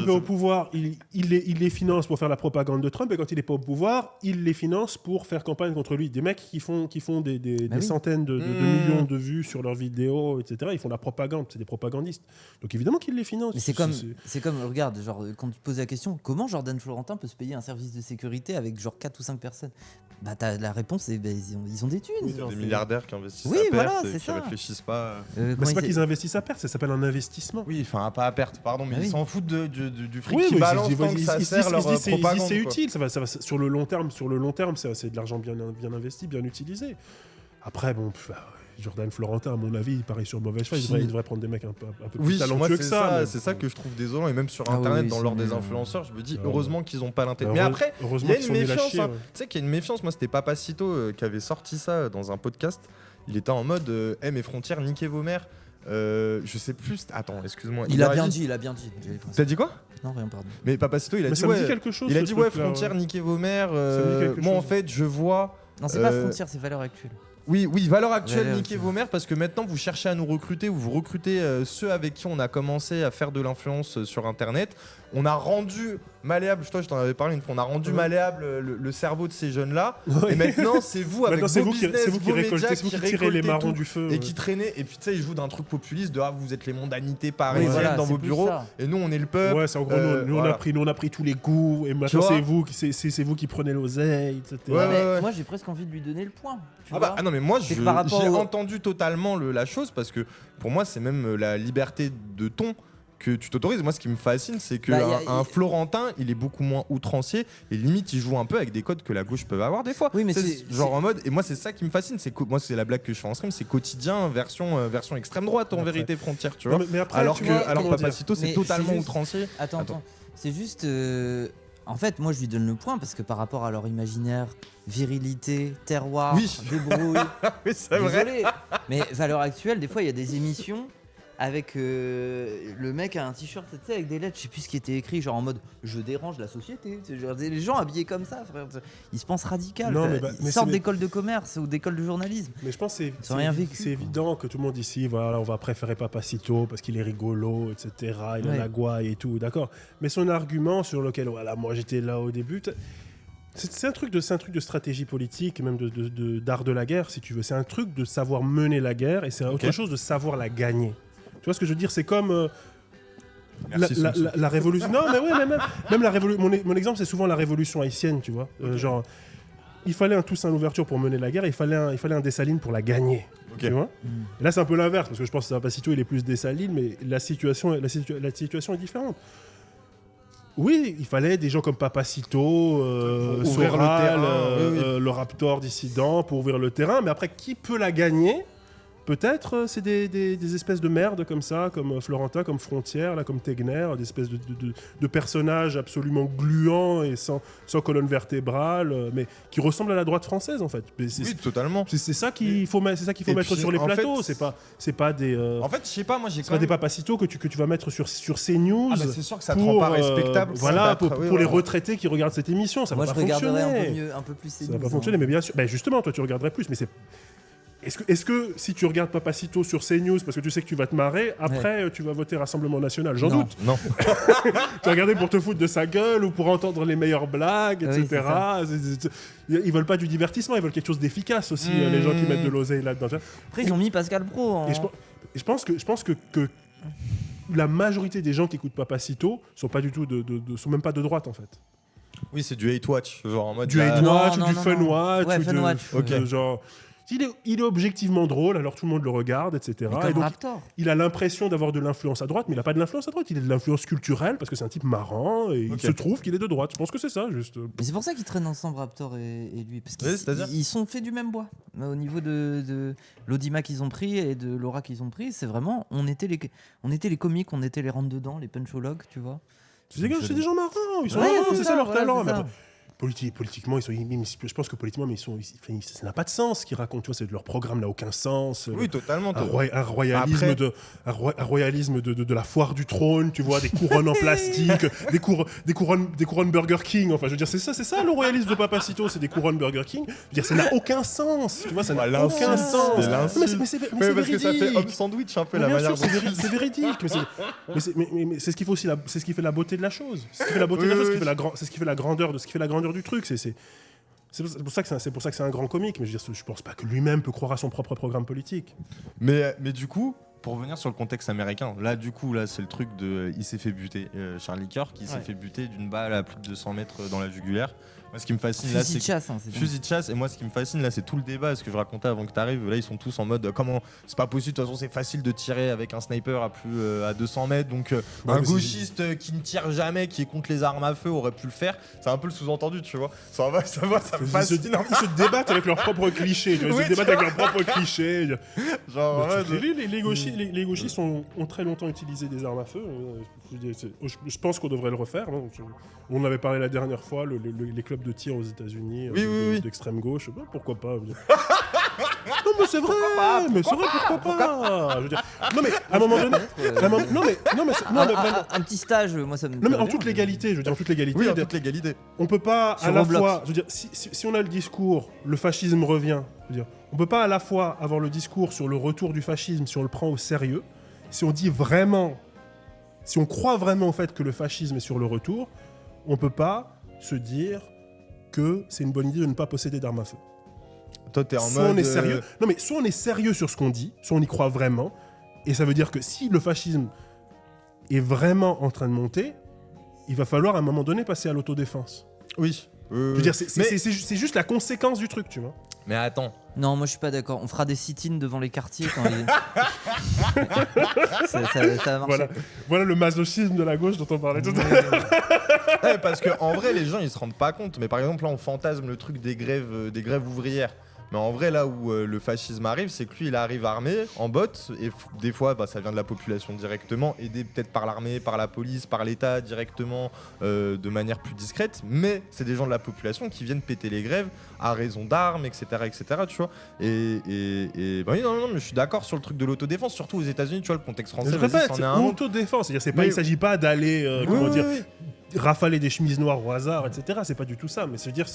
est au pouvoir, il les finance pour faire la propagande de Trump, et quand il n'est pas au pouvoir, il les finance pour faire campagne contre lui. Des mecs qui font des centaines de millions de vues sur leurs vidéos, etc. Ils font la propagande, c'est des propagandistes. Donc évidemment qu'ils les financent. Mais c'est comme, regarde, genre, quand tu te poses la question, comment Jordan Florentin peut se payer un service de sécurité avec genre 4 ou 5 personnes ? Bah la réponse c'est ils ont des thunes. Oui, des milliardaires qui investissent à perte et qui réfléchissent pas. C'est pas qu'ils investissent à perte, ça s'appelle un investissement. Oui, enfin pas à perte, pardon, mais ils s'en foutent du fric qui balance tant que ça sert leur propagande. C'est utile, ça va sur le long terme, c'est de l'argent bien investi, bien utilisé. Après bon, Jordan Florentin, à mon avis, il paraît sur mauvaise foi. Il devrait prendre des mecs un peu plus talentueux que ça. C'est ça que je trouve désolant. Et même sur Internet, dans l'ordre des influenceurs, je me dis heureusement qu'ils n'ont pas l'intérêt. Mais après, il y a une méfiance. Tu sais qu'il y a une méfiance. Moi, c'était Papacito qui avait sorti ça dans un podcast. Il était en mode mes frontières, niquez vos mères. Je sais plus. Attends, excuse-moi. Il a bien dit. T'as dit quoi ? Non, rien, pardon. Mais Papacito, il a dit quelque chose. Il a dit frontières, niquez vos mères. Moi, en fait, je vois. Non, c'est pas frontières, c'est valeurs actuelles. Oui, valeur actuelle, niquez vos mères, parce que maintenant vous cherchez à nous recruter, ou vous recrutez ceux avec qui on a commencé à faire de l'influence sur Internet. On a rendu malléable, je t'en avais parlé une fois, on a rendu malléable le cerveau de ces jeunes-là. Et maintenant, c'est vous avec vos business, vos médias qui tirez les marrons du feu. Et qui traînez. Et puis tu sais, ils jouent d'un truc populiste de vous êtes les mondanités parisiennes dans vos bureaux. Et nous, on est le peuple. Ouais, c'est en gros, nous on a pris tous les goûts. Et maintenant, c'est vous qui prenez l'oseille, etc. Moi, j'ai presque envie de lui donner le point. Non, mais moi, j'ai entendu totalement la chose, parce que pour moi, c'est même la liberté de ton que tu t'autorises. Moi, ce qui me fascine, c'est que un Florentin, il est beaucoup moins outrancier, et limite, il joue un peu avec des codes que la gauche peut avoir des fois. Oui, mais genre en mode. Et moi, c'est ça qui me fascine. Moi, c'est la blague que je fais en stream, c'est quotidien version extrême droite en vérité frontière, tu vois. Mais après, alors que Papacito, c'est totalement outrancier. Attends. C'est juste. En fait, moi, je lui donne le point parce que par rapport à leur imaginaire, virilité, terroir, débrouille. Oui, c'est vrai. Mais à l'heure actuelle, des fois, il y a des émissions avec le mec a un t-shirt, tu sais, avec des lettres, je sais plus ce qui était écrit, genre en mode je dérange la société. Genre, les gens habillés comme ça, frère, ils se pensent radical. Ils sortent d'école de commerce ou d'école de journalisme. Mais je pense que c'est évident que tout le monde ici, voilà, on va préférer Papacito parce qu'il est rigolo, etc. Il a la gouaille et tout, d'accord. Mais son argument sur lequel, voilà, moi j'étais là au début. C'est un truc de stratégie politique, même d'art de la guerre, si tu veux. C'est un truc de savoir mener la guerre et c'est autre chose de savoir la gagner. Tu vois ce que je veux dire ? C'est comme la révolution. Non, mais oui, même la révolution. Mon exemple, c'est souvent la révolution haïtienne, tu vois. Genre, il fallait un Toussaint Louverture pour mener la guerre, et il fallait un Dessalines pour la gagner. Tu vois. Et là, c'est un peu l'inverse, parce que je pense que Papacito, il est plus Dessalines, mais la situation est différente. Oui, il fallait des gens comme Papacito, Soral, le Raptor dissident pour ouvrir le terrain, mais après, qui peut la gagner ? Peut-être c'est des espèces de merdes comme ça, comme Florentin, comme Frontière, là, comme Tegner, des espèces de personnages absolument gluants et sans colonne vertébrale, mais qui ressemblent à la droite française en fait. Oui, totalement. C'est ça qu'il faut mettre sur les plateaux. C'est pas des. En fait, je sais pas, moi j'ai. C'est pas des Papacito que tu vas mettre sur CNews. Ah bah c'est sûr que ça te rend pas respectable. Voilà, pour les retraités qui regardent cette émission, ça va pas fonctionner. Moi, je regarderais un peu plus CNews. Ça va pas fonctionner, mais bien sûr. Ben justement, toi, tu regarderais plus, mais c'est. Est-ce que si tu regardes Papacito sur CNews parce que tu sais que tu vas te marrer, après tu vas voter Rassemblement National ? J'en doute. Non. Tu vas regarder pour te foutre de sa gueule ou pour entendre les meilleures blagues, etc. Ils veulent pas du divertissement, ils veulent quelque chose d'efficace aussi, les gens qui mettent de l'oseille là-dedans. Après, ils ont mis Pascal Pro. Et je pense que la majorité des gens qui écoutent Papacito sont pas du tout sont même pas de droite en fait. Oui, c'est du hate watch, genre en mode du hate watch ou du fun watch. Ouais, fun watch. Genre. il est objectivement drôle, alors tout le monde le regarde, etc. Mais comme Et donc, Raptor. il a l'impression d'avoir de l'influence à droite, mais il n'a pas de l'influence à droite. Il a de l'influence culturelle parce que c'est un type marrant et il se trouve qu'il est de droite. Je pense que c'est ça, juste. Mais c'est pour ça qu'ils traînent ensemble, Raptor et lui. Parce Oui, c'est-à-dire qu'ils sont faits du même bois. Au niveau de l'Audima qu'ils ont pris et de Laura qu'ils ont pris, c'est vraiment. On était les comiques, on était les rentre-dedans, les punchologues, tu vois. C'est des gens marrants, ils sont Ouais, marrants, c'est ça leur voilà, talent. c'est Mais ça. après, politiquement, je pense que politiquement, ça n'a pas de sens ce qu'ils racontent. Tu vois, leur programme n'a aucun sens. Oui, totalement. Un royalisme, Après- un royalisme de la foire du trône, tu vois, des couronnes en plastique, des couronnes Burger King. Enfin, je veux dire, c'est ça le royalisme de Papacito, c'est des couronnes Burger King. Je veux dire, ça n'a aucun sens. Tu vois, ça n'a aucun sens. Mais c'est parce que ça fait homme sandwich un peu la bien manière sûr, dont c'est véridique. Mais c'est ce qu'il faut aussi, c'est ce qui fait la beauté de la chose. C'est ce qui fait la beauté de la chose, c'est ce qui fait la grandeur du truc. C'est pour ça que c'est un grand comique. Mais je pense pas que lui-même peut croire à son propre programme politique. Mais du coup, pour revenir sur le contexte américain, là c'est le truc de il s'est fait buter, Charlie Kirk, qui s'est fait buter d'une balle à plus de 200 mètres dans la jugulaire. Moi, ce qui me fascine là, c'est fusil de chasse. Et moi, ce qui me fascine là, c'est tout le débat, ce que je racontais avant que tu arrives. Là, ils sont tous en mode comment c'est pas possible. De toute façon, c'est facile de tirer avec un sniper à 200 mètres. Donc, un gauchiste qui ne tire jamais, qui est contre les armes à feu, aurait pu le faire. C'est un peu le sous-entendu, tu vois. Ça me fascine. Ils se débattent avec leurs propres clichés. Ils se débattent avec leurs propres clichés. Genre, les gauchistes ont très longtemps utilisé des armes à feu. Je pense qu'on devrait le refaire. Hein. On en avait parlé la dernière fois, les clubs de tir aux États-Unis, d'extrême gauche. Ben, pourquoi pas Non, mais c'est vrai. Pourquoi pas Je veux dire, non, mais à un moment donné. Un petit stage, moi ça me. Non, mais en toute légalité, je veux dire, en toute légalité. Oui, en toute légalité. On peut pas à la fois. Je veux dire, si on a le discours, le fascisme revient. Je veux dire, on peut pas à la fois avoir le discours sur le retour du fascisme, si on le prend au sérieux, si on dit vraiment. Si on croit vraiment au fait que le fascisme est sur le retour, on peut pas se dire que c'est une bonne idée de ne pas posséder d'armes à feu. Toi, t'es en soit mode. On est sérieux. Non, mais soit on est sérieux sur ce qu'on dit, soit on y croit vraiment. Et ça veut dire que si le fascisme est vraiment en train de monter, il va falloir à un moment donné passer à l'autodéfense. Oui. Je veux dire, c'est juste la conséquence du truc, tu vois. Mais attends. Non, moi je suis pas d'accord. On fera des sit-ins devant les quartiers quand ça va marcher. Voilà le masochisme de la gauche dont on parlait tout à l'heure. Ouais, parce qu'en vrai, les gens ils se rendent pas compte. Mais par exemple, là, on fantasme le truc des grèves ouvrières. Mais en vrai, là où le fascisme arrive, c'est que lui, il arrive armé, en botte, et des fois, ça vient de la population directement, aidé peut-être par l'armée, par la police, par l'État directement, de manière plus discrète. Mais c'est des gens de la population qui viennent péter les grèves à raison d'armes, etc., tu vois. Et oui, non, mais je suis d'accord sur le truc de l'autodéfense, surtout aux États-Unis, tu vois, le contexte français. Je répète, c'est autodéfense. C'est-à-dire, il s'agit pas d'aller, rafaler des chemises noires au hasard, etc. C'est pas du tout ça. Mais se dire,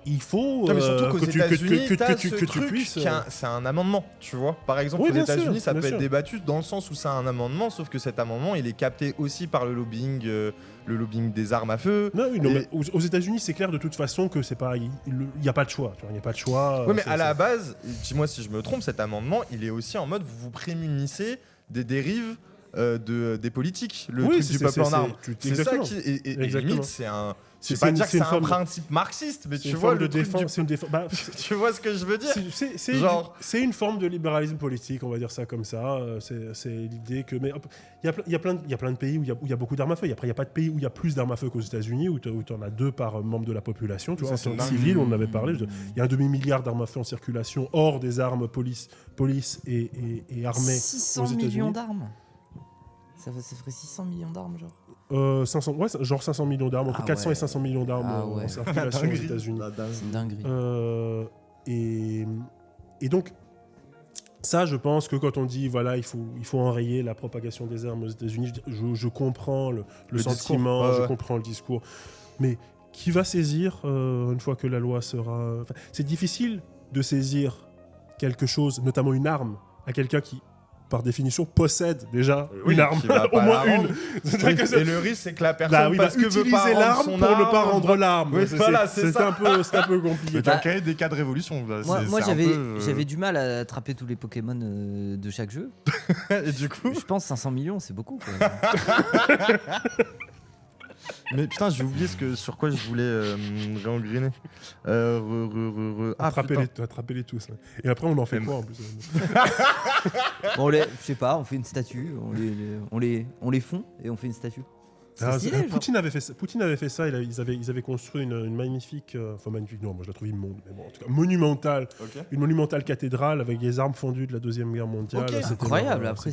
il faut mais surtout qu'aux États-Unis, que tu puisses. C'est un amendement, tu vois. Par exemple, aux États-Unis, ça peut être débattu dans le sens où c'est un amendement, sauf que cet amendement, il est capté aussi par le lobbying des armes à feu. Non, mais aux États-Unis, c'est clair de toute façon que c'est pas, il y a pas de choix. Il n'y a pas de choix. Oui, mais à la base, dis-moi si je me trompe, cet amendement, il est aussi en mode vous vous prémunissez des dérives des politiques, le truc du peuple en armes. C'est ça qui et limite, c'est un. Je vais pas dire que c'est un principe marxiste, mais tu vois le défense. Tu vois ce que je veux dire. C'est une forme de libéralisme politique, on va dire ça comme ça. C'est l'idée que, mais il y a plein de pays où il y a beaucoup d'armes à feu. Après, il y a pas de pays où il y a plus d'armes à feu qu'aux États-Unis, où tu en as 2 par membre de la population. Tu vois, en civil, on en avait parlé. Il y a un demi-milliard d'armes à feu en circulation hors des armes police et armées aux 600 États-Unis. millions d'armes. Ça ferait 600 millions d'armes, genre. 500 millions d'armes, entre 400 et 500 millions d'armes en circulation aux États-Unis. C'est une dinguerie. Et donc, ça, je pense que quand on dit voilà, il faut enrayer la propagation des armes aux États-Unis, je comprends le sentiment, discours, je comprends le discours. Mais qui va saisir une fois que la loi sera. Enfin, c'est difficile de saisir quelque chose, notamment une arme, à quelqu'un qui, par définition, possède déjà une arme, au moins une. Et le risque, c'est que la personne parce que veut pas l'arme rendre son pour arme, ne pas rendre l'arme. Oui, voilà, c'est ça. C'est un peu compliqué. Tu as créé des cas de révolution. Moi j'avais du mal à attraper tous les Pokémon de chaque jeu. Et du coup, je pense 500 millions, c'est beaucoup. Mais putain, j'ai oublié sur quoi je voulais réengriner. Attrapez-les tous. Hein. Et après, on en fait quoi en plus? Bon, je sais pas, on fait une statue, on les fond et on fait une statue. Stylé, Poutine avait fait ça. Ils avaient construit une magnifique, magnifique. Non, moi je la trouve immonde, mais bon, en tout cas monumentale, une monumentale cathédrale avec des armes fondues de la Deuxième Guerre mondiale. Okay. Incroyable. Après,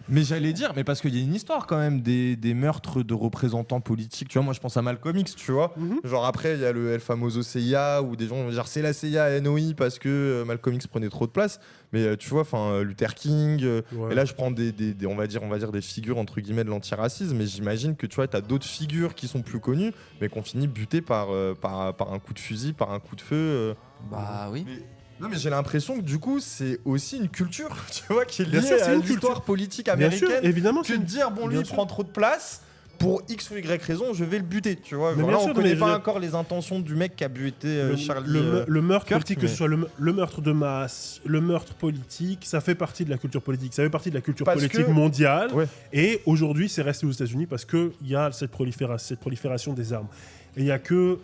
mais j'allais dire, mais parce qu'il y a une histoire quand même des meurtres de représentants politiques. Tu vois, moi je pense à Malcolm X, tu vois. Genre après il y a le El Famoso CIA où des gens vont dire c'est la CIA à NOI parce que Malcolm X prenait trop de place. Mais tu vois, Luther King. Et là je prends on va dire des figures entre guillemets de l'antiracisme. Mais j'imagine que tu vois, t'as d'autres figures qui sont plus connues, mais qu'on finit butées par un coup de fusil, par un coup de feu. Bah oui. Non, mais j'ai l'impression que du coup, c'est aussi une culture, tu vois, qui est liée à l'histoire politique américaine. Bien sûr, évidemment. Que de dire, bon, lui, il prend trop de place. Pour X ou Y raison, je vais le buter, tu vois. Là, on connaît pas encore les intentions du mec qui a buté Charlie. Le meurtre politique, mais... que ce soit le meurtre de masse, le meurtre politique, ça fait partie de la culture politique. Ça fait partie de la culture politique mondiale. Ouais. Et aujourd'hui, c'est resté aux États-Unis parce qu'il y a cette prolifération des armes. Et il n'y a que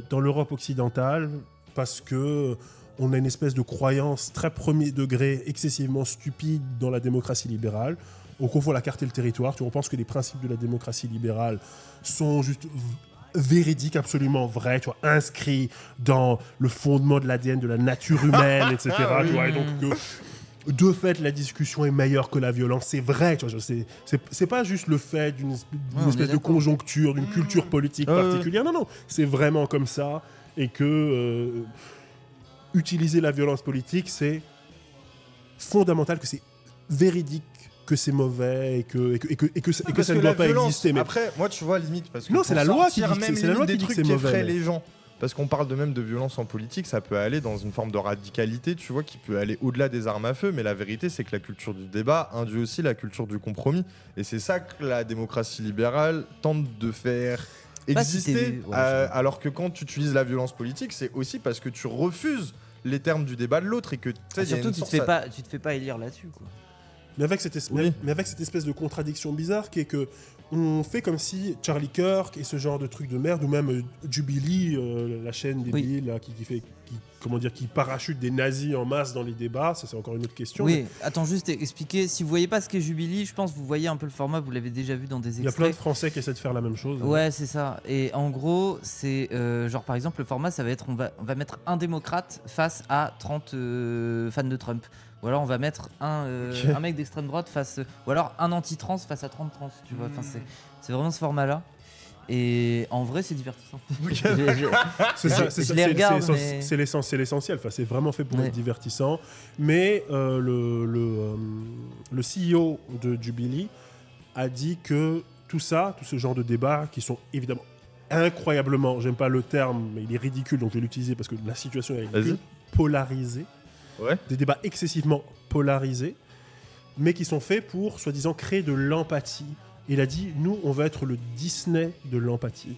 dans l'Europe occidentale, parce que on a une espèce de croyance très premier degré, excessivement stupide dans la démocratie libérale. On confond la carte et le territoire. On pense que les principes de la démocratie libérale sont juste véridiques, absolument vrais, inscrits dans le fondement de l'ADN de la nature humaine, etc. Et donc, de fait, la discussion est meilleure que la violence. C'est vrai. C'est pas juste le fait d'une espèce de conjoncture, d'une culture politique particulière. Non. C'est vraiment comme ça. Et que utiliser la violence politique, c'est fondamental, que c'est véridique, que c'est mauvais et que ça ne doit pas exister. Mais après, moi, tu vois, limite, parce que non, c'est la loi qui dit que c'est mauvais. Les gens. Parce qu'on parle même de violence en politique, ça peut aller dans une forme de radicalité, tu vois, qui peut aller au-delà des armes à feu. Mais la vérité, c'est que la culture du débat induit aussi la culture du compromis. Et c'est ça que la démocratie libérale tente de faire exister. Alors que quand tu utilises la violence politique, c'est aussi parce que tu refuses les termes du débat de l'autre et que surtout, tu te fais pas élire là-dessus, quoi. Mais avec cette espèce de contradiction bizarre qui est que on fait comme si Charlie Kirk et ce genre de truc de merde, ou même Jubilee, la chaîne débile là, qui parachute des nazis en masse dans les débats, ça c'est encore une autre question. Oui, attends, juste expliquer, si vous voyez pas ce qu'est Jubilee, je pense que vous voyez un peu le format, vous l'avez déjà vu dans des extraits. Il y a plein de Français qui essaient de faire la même chose. Ouais, c'est ça. Et en gros, c'est genre par exemple, le format, ça va être, on va mettre un démocrate face à 30 fans de Trump. Ou alors on va mettre un mec d'extrême droite ou alors un anti-trans face à 30 trans, tu vois. Enfin, c'est vraiment ce format-là. Et en vrai, c'est divertissant. C'est l'essentiel. Enfin, c'est vraiment fait pour être divertissant. Mais le CEO de Jubilee a dit que tout ce genre de débats qui sont évidemment incroyablement, j'aime pas le terme, mais il est ridicule, donc je vais l'utiliser parce que la situation est ridicule, polarisée. Des débats excessivement polarisés, mais qui sont faits pour, soi-disant, créer de l'empathie. Il a dit, nous, on va être le Disney de l'empathie.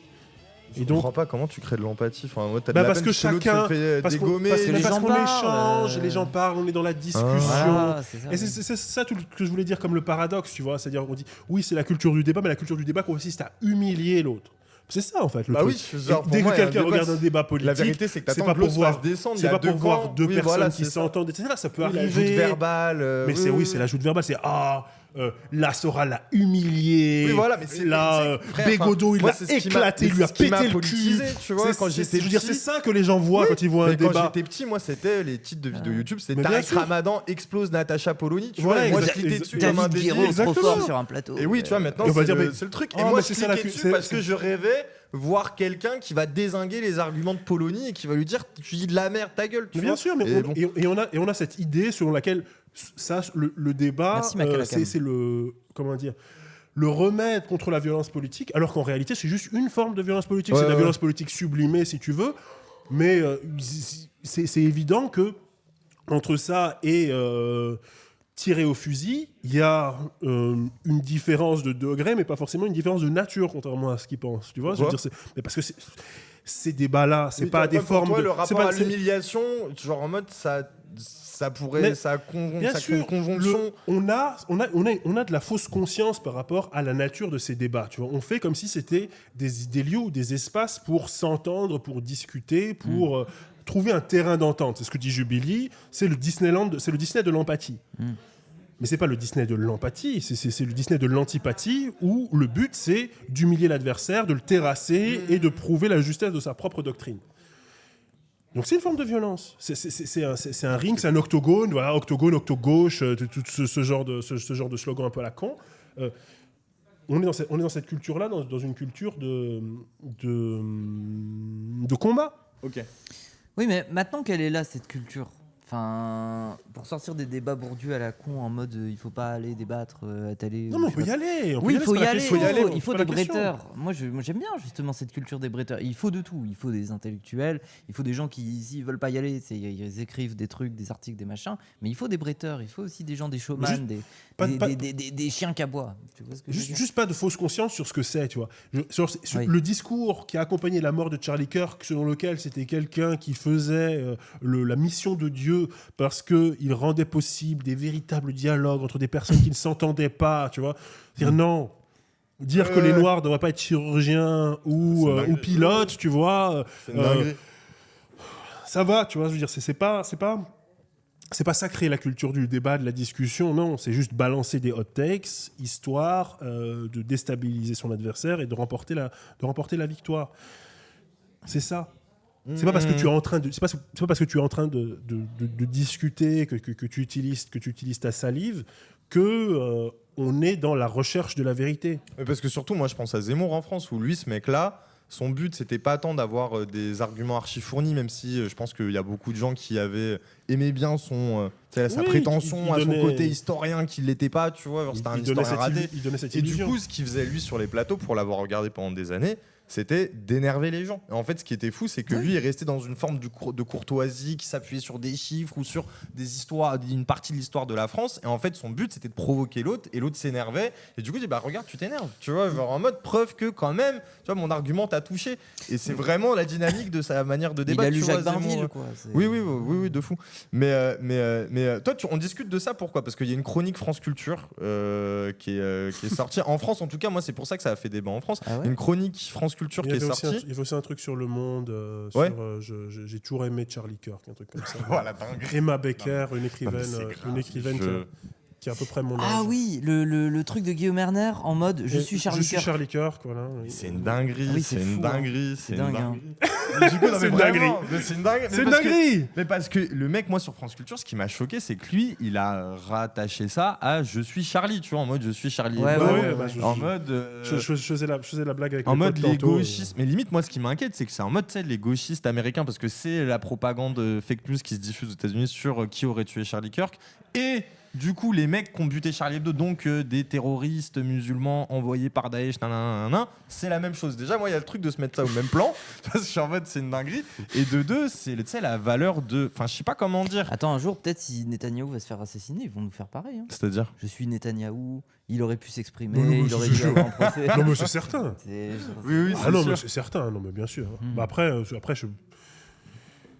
Je comprends pas comment tu crée de l'empathie. Enfin, moi, t'as de parce que chacun, parce qu'on échange, les gens parlent, on est dans la discussion. Et c'est ça tout que je voulais dire comme le paradoxe, tu vois. C'est-à-dire, on dit, oui, c'est la culture du débat, mais la culture du débat consiste à humilier l'autre. C'est ça en fait. Dès que quelqu'un regarde un débat politique, la vérité c'est que t'attends que l'autre se fasse descendre. C'est pas pour voir deux personnes qui s'entendent, etc. Ça peut arriver. La joute verbale. Mais c'est la joute verbale. C'est là Sora l'a humilié. Oui, voilà, mais c'est Bégodeau, il l'a éclaté, il lui a pété le cul. Tu vois, quand j'étais petit, c'est ça que les gens voient quand ils voient un débat. Quand j'étais petit, moi, c'était les titres de vidéos YouTube, c'était Tarek Ramadan explose Natacha Polony. Tu vois, moi, je cliquais dessus comme un débile. Trop fort sur un plateau. Et oui, tu vois, maintenant, c'est le truc. Et moi, je cliquais dessus parce que je rêvais voir quelqu'un qui va dézinguer les arguments de Polony et qui va lui dire tu dis de la merde, ta gueule. Bien sûr, mais on a cette idée selon laquelle ça, le débat, c'est le remède contre la violence politique, alors qu'en réalité, c'est juste une forme de violence politique. C'est de la violence politique sublimée, si tu veux. Mais c'est évident que entre ça et tirer au fusil, il y a une différence de degré, mais pas forcément une différence de nature, contrairement à ce qu'ils pensent. Tu vois, je veux dire, mais parce que ces débats-là. C'est pas des formes toi, de. le c'est rapport pas, à l'humiliation, genre en mode ça pourrait, ça crée une conjonction. On a de la fausse conscience par rapport à la nature de ces débats. Tu vois, on fait comme si c'était des lieux ou des espaces pour s'entendre, pour discuter, pour trouver un terrain d'entente. C'est ce que dit Jubilee. C'est le Disneyland, c'est le Disney de l'empathie. Mais c'est pas le Disney de l'empathie, c'est le Disney de l'antipathie où le but c'est d'humilier l'adversaire, de le terrasser et de prouver la justesse de sa propre doctrine. Donc c'est une forme de violence. C'est un ring, c'est un octogone, voilà, octogone, octogauche, tout ce genre de slogan un peu à la con. On est dans cette culture-là, dans une culture de combat. Ok. Oui, mais maintenant qu'elle est là, cette culture, enfin, pour sortir des débats bourdus à la con en mode il faut pas aller débattre à télé. Non, mais on peut y aller. Oui, il faut y aller. Il faut des bretteurs. Moi, j'aime bien justement cette culture des bretteurs. Il faut de tout. Il faut des intellectuels. Il faut des gens qui, s'ils veulent pas y aller, ils écrivent des trucs, des articles, des machins. Mais il faut des bretteurs. Il faut aussi des gens, des showman, des chiens qu'aboient. Tu vois ce que je veux dire ? Juste pas de fausse conscience sur ce que c'est, tu vois. Le discours qui a accompagné la mort de Charlie Kirk, selon lequel c'était quelqu'un qui faisait la mission de Dieu parce qu'il rendait possible des véritables dialogues entre des personnes qui ne s'entendaient pas, tu vois. Dire non. Dire que les Noirs ne devraient pas être chirurgiens ou pilotes, tu vois. Ça va, tu vois. Je veux dire, c'est pas sacré la culture du débat, de la discussion, non. C'est juste balancer des hot takes, histoire de déstabiliser son adversaire et de remporter la victoire. C'est ça. C'est pas parce que tu es en train de, c'est pas parce que tu es en train de discuter que tu utilises ta salive que on est dans la recherche de la vérité. Mais parce que surtout, moi, je pense à Zemmour en France, où lui, ce mec-là, son but, c'était pas tant d'avoir des arguments archi fournis, même si je pense qu'il y a beaucoup de gens qui avaient aimé bien sa prétention à son côté historien qu'il l'était pas, tu vois, c'était un historien raté. Il donnait cette Et illusion. du coup, ce qu'il faisait lui sur les plateaux, pour l'avoir regardé pendant des années, c'était d'énerver les gens. Et en fait, ce qui était fou, c'est que lui est resté dans une forme de courtoisie qui s'appuyait sur des chiffres ou sur des histoires, une partie de l'histoire de la France. Et en fait, son but, c'était de provoquer l'autre. Et l'autre s'énervait. Et du coup, il dit bah regarde, tu t'énerves. Tu vois, genre en mode preuve que quand même, tu vois, mon argument t'a touché. Et c'est vraiment la dynamique de sa manière de débattre. Il a lu Jacques Bainville, quoi. Oui, de fou. Mais toi, on discute de ça pourquoi ? Parce qu'il y a une chronique France Culture qui est sortie en France. En tout cas, moi, c'est pour ça que ça a fait débat en France. Ah ouais ? Une chronique France Culture qui est sortie. Il y avait aussi un truc sur Le Monde. J'ai toujours aimé Charlie Kirk, un truc comme ça. Voilà, dingue. Emma Becker, une écrivaine qui a à peu près mon âge. Ah oui, le truc de Guillaume Erner en mode je suis Charlie Kirk. Charlie Kirk, voilà. C'est une dinguerie, oui, c'est fou, une dinguerie, c'est dingue. Hein. Du coup, non, C'est une dinguerie. C'est une dinguerie. C'est une dinguerie. Mais parce que le mec, moi sur France Culture, ce qui m'a choqué, c'est que lui, il a rattaché ça à je suis Charlie, tu vois, en mode je suis Charlie. En mode. Je faisais la blague avec en mode les gauchistes. Mais limite, moi, ce qui m'inquiète, c'est que c'est en mode, tu sais, les gauchistes américains, parce que c'est la propagande fake news qui se diffuse aux États-Unis sur qui aurait tué Charlie Kirk. Et du coup, les mecs qui ont buté Charlie Hebdo, donc des terroristes musulmans envoyés par Daesh, c'est la même chose. Déjà, moi, il y a le truc de se mettre ça au même plan, parce que je suis en mode, c'est une dinguerie. Et de deux, c'est la valeur de. Enfin, je sais pas comment dire. Attends, un jour, peut-être si Netanyahou va se faire assassiner, ils vont nous faire pareil. Hein. C'est-à-dire ? Je suis Netanyahou, il aurait pu s'exprimer, il aurait dû avoir un procès. Non, mais c'est certain. Oui, ah non, mais c'est certain. Non, mais bien sûr. Bah après,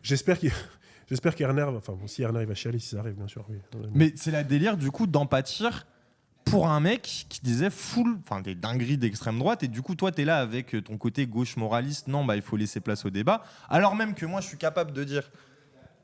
j'espère qu'Erner, enfin bon, si Erner il va chialer si ça arrive, bien sûr. Oui. Mais c'est la délire du coup d'empathir pour un mec qui disait des dingueries d'extrême droite, et du coup toi t'es là avec ton côté gauche moraliste, non bah il faut laisser place au débat, alors même que moi je suis capable de dire,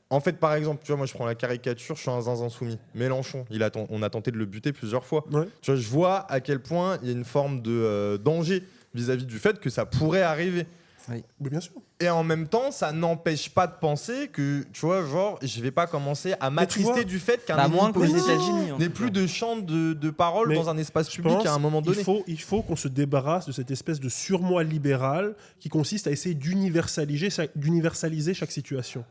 en fait par exemple, tu vois, moi je prends la caricature, je suis un zinzin soumis, Mélenchon, on a tenté de le buter plusieurs fois, ouais. Tu vois, je vois à quel point il y a une forme de danger vis-à-vis du fait que ça pourrait arriver. Oui. Mais bien sûr. Et en même temps, ça n'empêche pas de penser que, tu vois, genre, je vais pas commencer à m'attrister du fait qu'un moins que les politique États-Unis n'ait plus de champ de parole dans un espace public à un moment donné. Il faut qu'on se débarrasse de cette espèce de surmoi libéral qui consiste à essayer d'universaliser chaque situation.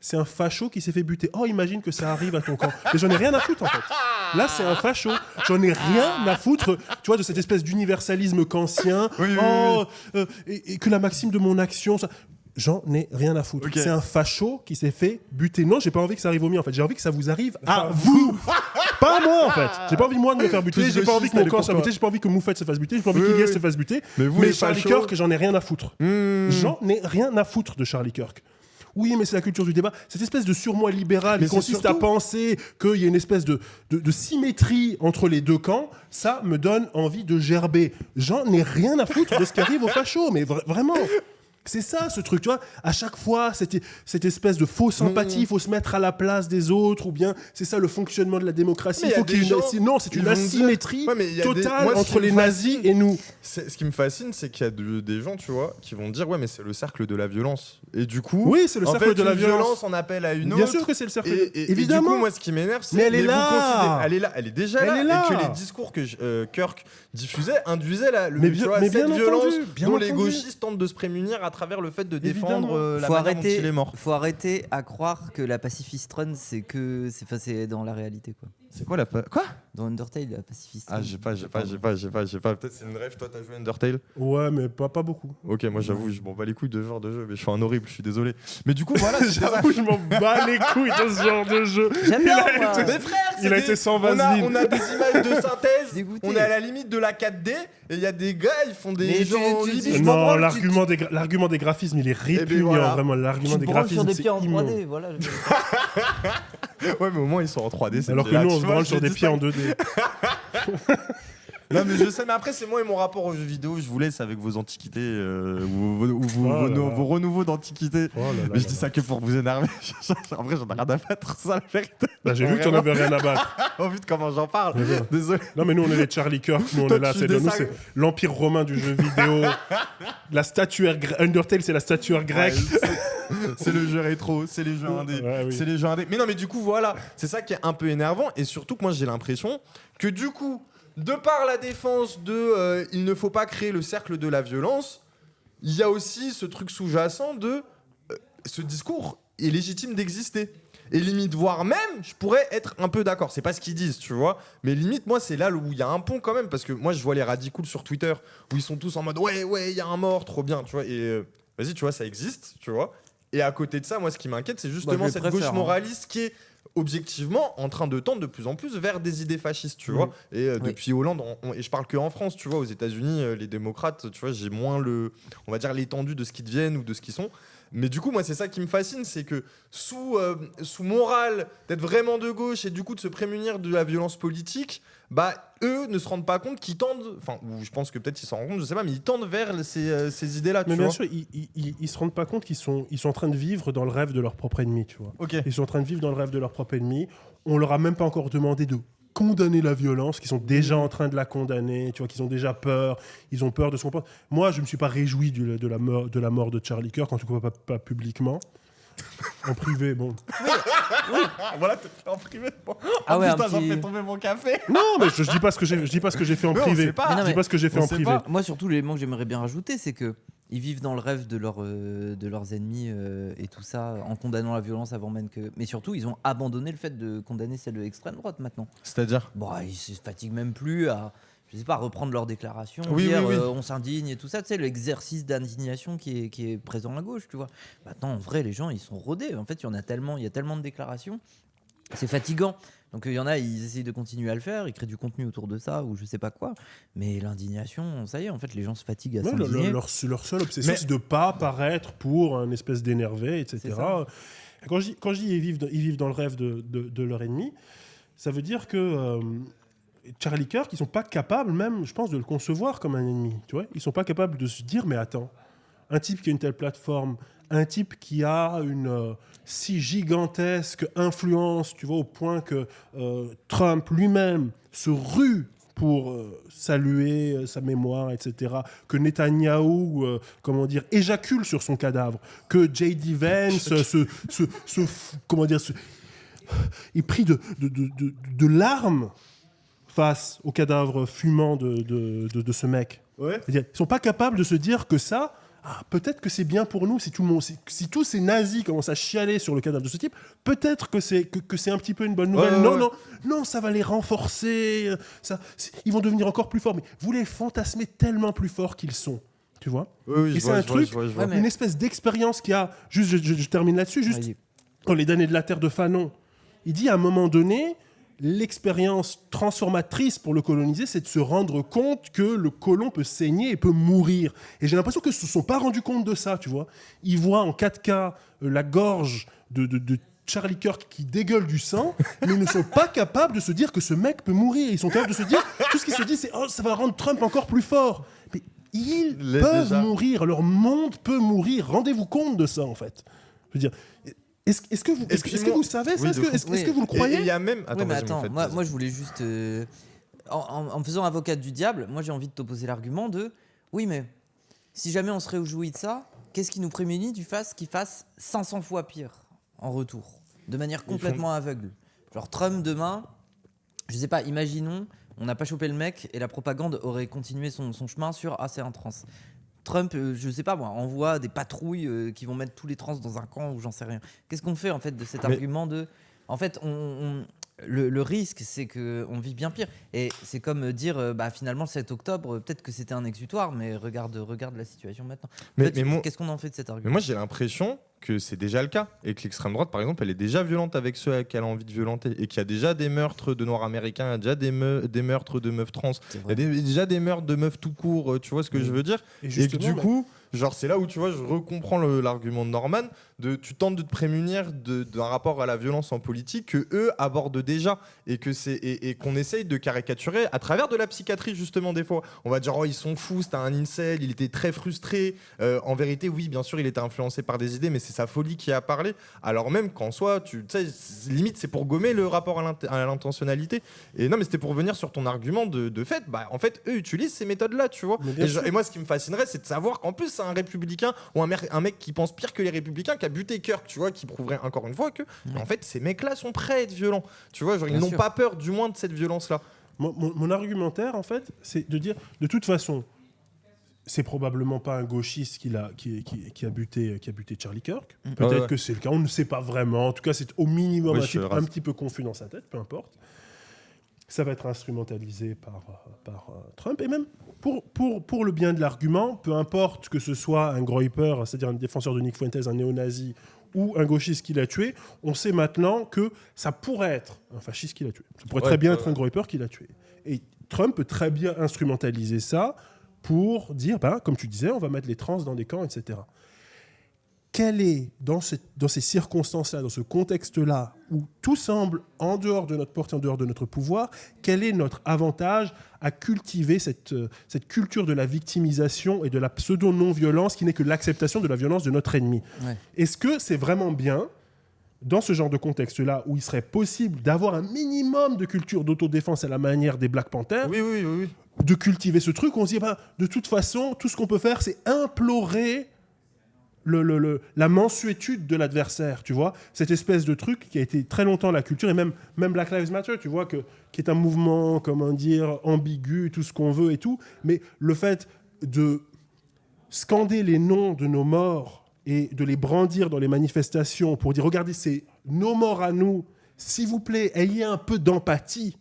C'est un facho qui s'est fait buter. Oh, imagine que ça arrive à ton camp. Mais j'en ai rien à foutre, en fait. Là, c'est un facho. J'en ai rien à foutre, tu vois, de cette espèce d'universalisme kantien. Et que la maxime de mon action... Ça... J'en ai rien à foutre. Okay. C'est un facho qui s'est fait buter. Non, j'ai pas envie que ça arrive au mien, en fait. J'ai envie que ça vous arrive à vous. Pas moi en fait. J'ai pas envie moi de me faire buter. Tous J'ai pas envie que mon gauchistes, camp soit allez, buté. J'ai pas envie que Moufette se fasse buter. J'ai pas envie Oui, qu'Ilias oui. se fasse buter. Mais vous, Mais les Charlie fachos- Kirk, j'en ai rien à foutre. J'en ai rien à foutre de Charlie Kirk. Oui, mais c'est la culture du débat. Cette espèce de surmoi libéral Mais qui consiste c'est à surtout- penser qu'il y a une espèce de symétrie entre les deux camps, ça me donne envie de gerber. J'en ai rien à foutre de ce qui arrive aux fachos, mais vraiment. C'est ça, ce truc, tu vois. À chaque fois, cette espèce de fausse sympathie, il faut se mettre à la place des autres, ou bien c'est ça le fonctionnement de la démocratie. Mais Il y a faut qu'il y ait des une... gens, Non, c'est ils une vont dire- asymétrie Ouais, mais il y a des- totale moi, ce entre qui les me nazis et nous. Ce qui me fascine, c'est qu'il y a des gens, tu vois, qui vont dire ouais, mais c'est le cercle de la violence. Et du coup, Oui, c'est le en cercle fait, de la une violence. en appelle à une autre. Bien sûr que c'est le cercle. Et Évidemment. du coup, moi, ce qui m'énerve, c'est Mais elle est vous là. considérez- elle est là, elle est déjà Elle là, est là. et que les discours que Kirk diffusait induisaient Mais bien- tu vois, mais bien cette violence entendu, bien dont les entendu. gauchistes tentent de se prémunir à travers le fait de Évidemment. défendre la Faut manière dont il est mort. faut arrêter à croire que la pacifist run, c'est c'est dans la réalité, quoi. C'est quoi quoi? Dans Undertale, la pacifist Ah, run. j'ai pas. Peut-être c'est une rêve. Toi, t'as joué Undertale? Ouais, mais pas beaucoup. Ok, moi j'avoue, je m'en bats les couilles de ce genre de jeu, mais je suis un horrible, je suis désolé. Mais du coup, voilà, c'est ça. J'avoue, je m'en bats les couilles de ce genre de jeu. J'aime Il bien, a moi. été- Mais frère, Il a été sans on a, vaseline. on a des images de synthèse, Dégoûté. on est à la limite de la 4D, et il y a des gars, ils font des Mais gens tu- limite, tu- je m'en Non, branle, l'argument des graphismes, il est répugnant, voilà. vraiment. L'argument Tu des te branles sur graphismes, des c'est pieds en immonde. 3D, voilà. Ouais, mais au moins ils sont en 3D, c'est Alors que bien nous, là, on tu se vois, branle je sur des dis pieds ça. en 2D. Non, mais je sais, mais après, c'est moi et mon rapport aux jeux vidéo, je vous laisse avec vos antiquités, Oh là là. vos renouveaux d'antiquités. Oh là là Mais je là dis là. ça que pour vous énerver. En vrai, j'en ai rien à battre, ça, la vérité. Bah, j'ai vu que tu en avais rien à battre. Au vu de comment j'en parle. Mais bon. Désolé. Non, mais nous, on est les Charlie Kirk. Nous, on Toi, est là. tu C'est descends- c'est l'empire romain du jeu vidéo. La statuaire Undertale, c'est la statuaire grecque. C'est le jeu rétro, c'est les jeux indés. Ouais, oui. C'est les jeux indés. Mais non, mais du coup, voilà. C'est ça qui est un peu énervant. Et surtout que moi, j'ai l'impression que du coup, de par la défense de il ne faut pas créer le cercle de la violence, il y a aussi ce truc sous-jacent de ce discours est légitime d'exister. Et limite, voire même, je pourrais être un peu d'accord. C'est pas ce qu'ils disent, tu vois. Mais limite, moi, c'est là où il y a un pont quand même. Parce que moi, je vois les radicals sur Twitter où ils sont tous en mode ouais, il y a un mort, trop bien, tu vois. Et vas-y, tu vois, ça existe, tu vois. Et à côté de ça, moi, ce qui m'inquiète, c'est justement je cette préfère, gauche hein. moraliste qui est objectivement en train de tendre de plus en plus vers des idées fascistes, tu vois. Et Oui. depuis Hollande, et je parle que en France, tu vois, aux États-Unis, les démocrates, tu vois, j'ai moins on va dire l'étendue de ce qu'ils deviennent ou de ce qu'ils sont. Mais du coup, moi, c'est ça qui me fascine, c'est que sous morale d'être vraiment de gauche et du coup de se prémunir de la violence politique, bah eux ne se rendent pas compte qu'ils tendent, enfin, ou je pense que peut-être ils s'en rendent compte, je sais pas, mais ils tendent vers ces idées-là, tu Mais vois. bien sûr, ils se rendent pas compte qu'ils sont en train de vivre dans le rêve de leur propre ennemi, tu vois. Ok. Ils sont en train de vivre dans le rêve de leur propre ennemi. On leur a même pas encore demandé de condamner la violence, qu'ils sont déjà en train de la condamner, tu vois, qu'ils ont déjà peur, ils ont peur de ce qu'on pense. Moi, je me suis pas réjoui de la mort de Charlie Kirk, en tout cas pas publiquement. En privé, bon. Voilà, t'es fait en privé. Bon. Ah ouais, putain, un j'en petit- fais tomber mon café. Non, mais je dis pas ce que j'ai fait en Mais on privé. sait pas. Mais non, Je dis mais pas ce que j'ai fait on en sait privé. pas. Moi, surtout, l'élément que j'aimerais bien rajouter, c'est que ils vivent dans le rêve de leurs ennemis et tout ça, en condamnant la violence avant même que. Mais surtout, ils ont abandonné le fait de condamner celle de l'extrême droite maintenant. C'est-à-dire Bon, ils se fatiguent même plus à, je sais pas, reprendre leurs déclarations, Oui, dire oui, oui. on s'indigne et tout ça. Tu sais, l'exercice d'indignation qui est présent à gauche, tu vois. Maintenant, en vrai, les gens, ils sont rodés. En fait, il y a tellement de déclarations, c'est fatigant. Donc il y en a, ils essayent de continuer à le faire, ils créent du contenu autour de ça ou je sais pas quoi. Mais l'indignation, ça y est, en fait, les gens se fatiguent à Ouais, s'indigner. leur seule obsession, Mais- c'est de pas paraître pour un espèce d'énervé, etc. C'est ça. Quand je dis ils vivent dans le rêve de leur ennemi, ça veut dire que Charlie Kirk, ils sont pas capables même, je pense, de le concevoir comme un ennemi. Tu vois, ils sont pas capables de se dire, mais attends, un type qui a une telle plateforme, un type qui a une si gigantesque influence, tu vois, au point que Trump lui-même se rue pour saluer sa mémoire, etc. Que Netanyahou, comment dire, éjacule sur son cadavre. Que J.D. Vance est pris de larmes face au cadavre fumant de ce mec. Ouais. C'est-à-dire, ils sont pas capables de se dire que ça, peut-être que c'est bien pour nous, si tous ces nazis commencent à chialer sur le cadavre de ce type, peut-être que c'est un petit peu une bonne nouvelle. Non, ça va les renforcer, ils vont devenir encore plus forts. Mais vous les fantasmez tellement plus forts qu'ils sont, tu vois. Oui, Et c'est un truc, je vois. Ouais, mais- une espèce d'expérience qu'il y a. Juste, je termine là-dessus. Juste Vas-y. dans Les damnés de la terre de Fanon, il dit à un moment donné, l'expérience transformatrice pour le colonisé, c'est de se rendre compte que le colon peut saigner et peut mourir. Et j'ai l'impression qu'ils ne se sont pas rendus compte de ça, tu vois. Ils voient en 4K la gorge de Charlie Kirk qui dégueule du sang, mais ils ne sont pas capables de se dire que ce mec peut mourir. Ils sont capables de se dire, tout ce qu'ils se disent, c'est « Oh, ça va rendre Trump encore plus fort ». Mais ils peuvent mourir, leur monde peut mourir. Rendez-vous compte de ça, en fait. Je veux dire... Est-ce que vous savez ça? Est-ce que vous le croyez? Il y a même... Attends, moi je voulais juste... En me faisant avocat du diable, moi j'ai envie de t'opposer l'argument de... Oui, mais si jamais on se réjouit de ça, qu'est-ce qui nous prémunit du fait qu'il fasse 500 fois pire en retour, de manière complètement aveugle? Genre Trump demain, je sais pas, imaginons, on n'a pas chopé le mec et la propagande aurait continué son chemin sur « Ah, c'est un trans ». Trump, je sais pas moi, envoie des patrouilles qui vont mettre tous les trans dans un camp ou j'en sais rien. Qu'est-ce qu'on fait en fait de cet argument de... En fait, le risque, c'est qu'on vit bien pire. Et c'est comme dire, finalement, le 7 octobre, peut-être que c'était un exutoire, mais regarde la situation maintenant. Qu'est-ce qu'on en fait de cet argument? Mais moi, j'ai l'impression que c'est déjà le cas et que l'extrême droite, par exemple, elle est déjà violente avec ceux qu'elle a envie de violenter et qu'il y a déjà des meurtres de Noirs américains, il y a déjà des meurtres de meufs trans, il y a déjà des meurtres de meufs tout court, tu vois ce que je veux dire? Et que du coup, genre c'est là où tu vois, je recomprends l'argument de Norman, tu tentes de te prémunir d'un rapport à la violence en politique que eux abordent déjà et qu'on essaye de caricaturer à travers de la psychiatrie justement des fois. On va dire oh ils sont fous, c'était un incel, il était très frustré. En vérité, oui, bien sûr, il était influencé par des idées, mais c'est sa folie qui a parlé. Alors même qu'en soi, tu sais, limite c'est pour gommer le rapport à l'intentionnalité. Et non, mais c'était pour venir sur ton argument de fait. En fait, eux utilisent ces méthodes-là, tu vois. Et moi, ce qui me fascinerait, c'est de savoir qu'en plus, c'est un républicain ou un mec qui pense pire que les républicains, qui a buté Kirk, tu vois, qui prouverait encore une fois que, en fait, ces mecs-là sont prêts à être violents. Tu vois, genre, ils n'ont pas peur, du moins, de cette violence-là. Mon argumentaire, en fait, c'est de dire, de toute façon, c'est probablement pas un gauchiste qui a buté Charlie Kirk. Peut-être que c'est le cas, on ne sait pas vraiment. En tout cas, c'est au minimum un petit peu confus dans sa tête, peu importe. Ça va être instrumentalisé par Trump. Et même pour le bien de l'argument, peu importe que ce soit un Groyper, c'est-à-dire un défenseur de Nick Fuentes, un néo-nazi, ou un gauchiste qui l'a tué, on sait maintenant que ça pourrait être un fasciste qui l'a tué. Ça pourrait très bien être un Groyper qui l'a tué. Et Trump peut très bien instrumentaliser ça pour dire, comme tu disais, on va mettre les trans dans des camps, etc. Quel est, dans ces circonstances-là, dans ce contexte-là, où tout semble en dehors de notre portée, en dehors de notre pouvoir, quel est notre avantage à cultiver cette culture de la victimisation et de la pseudo-non-violence qui n'est que l'acceptation de la violence de notre ennemi? Est-ce que c'est vraiment bien, dans ce genre de contexte-là, où il serait possible d'avoir un minimum de culture d'autodéfense à la manière des Black Panthers, de cultiver ce truc, on se dit, de toute façon, tout ce qu'on peut faire, c'est implorer la mansuétude de l'adversaire, tu vois, cette espèce de truc qui a été très longtemps la culture, et même Black Lives Matter, tu vois, qui est un mouvement, comment dire, ambigu, tout ce qu'on veut et tout, mais le fait de scander les noms de nos morts et de les brandir dans les manifestations pour dire, regardez, c'est nos morts à nous, s'il vous plaît, ayez un peu d'empathie,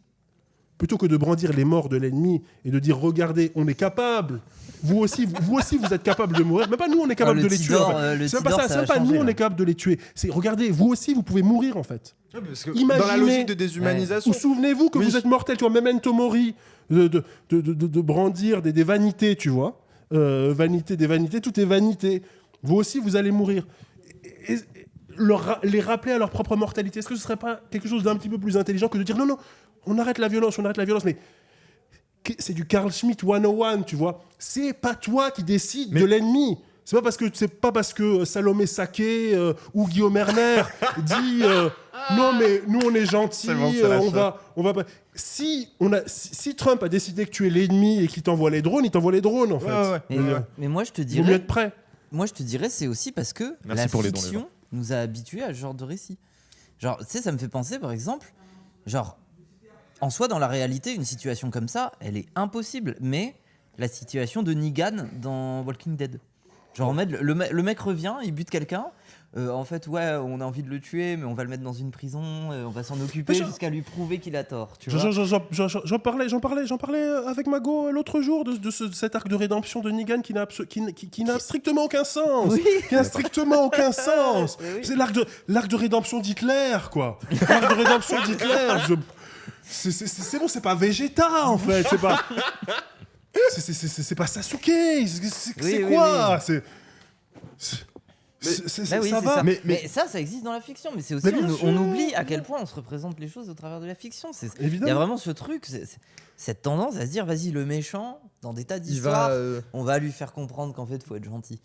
plutôt que de brandir les morts de l'ennemi et de dire, regardez, on est capable. Vous aussi, vous êtes capable de mourir. Même pas nous, on est capable de les tuer. En fait. C'est même pas nous, on est capable de les tuer. C'est, regardez, vous aussi, vous pouvez mourir, en fait. Imaginez, dans la logique de déshumanisation. Ou souvenez-vous que vous êtes mortel, tu vois, memento mori, de brandir des vanités, tu vois. Vanité des vanités, tout est vanité. Vous aussi, vous allez mourir. Les rappeler à leur propre mortalité. Est-ce que ce serait pas quelque chose d'un petit peu plus intelligent que de dire, non, on arrête la violence, mais c'est du Carl Schmitt 101, tu vois. C'est pas toi qui décides de l'ennemi. C'est pas parce que Salomé Saké ou Guillaume Erner dit non mais nous on est gentils, on va pas. Si Trump a décidé que tu es l'ennemi et qu'il t'envoie les drones, il t'envoie les drones en fait. Mais moi je te dirais. Vaut mieux être prêt. Moi je te dirais c'est aussi parce que la fiction nous a habitués à ce genre de récit. Genre tu sais ça me fait penser par exemple genre. En soi, dans la réalité, une situation comme ça, elle est impossible. Mais la situation de Negan dans Walking Dead. Genre, en mode, le mec revient, il bute quelqu'un. En fait, on a envie de le tuer, mais on va le mettre dans une prison. On va s'en occuper jusqu'à lui prouver qu'il a tort. Tu vois j'en parlais avec Mago l'autre jour de cet arc de rédemption de Negan qui n'a strictement aucun sens. Oui. Qui n'a strictement aucun sens. Oui. C'est l'arc de rédemption d'Hitler, quoi. L'arc de rédemption d'Hitler. c'est bon, c'est pas Vegeta en fait, c'est pas. C'est pas Sasuke, c'est quoi? Ça va. Mais ça existe dans la fiction, mais c'est aussi on oublie à quel point on se représente les choses au travers de la fiction. Il y a vraiment ce truc, cette tendance à se dire vas-y, le méchant, dans des tas d'histoires, on va lui faire comprendre qu'en fait il faut être gentil.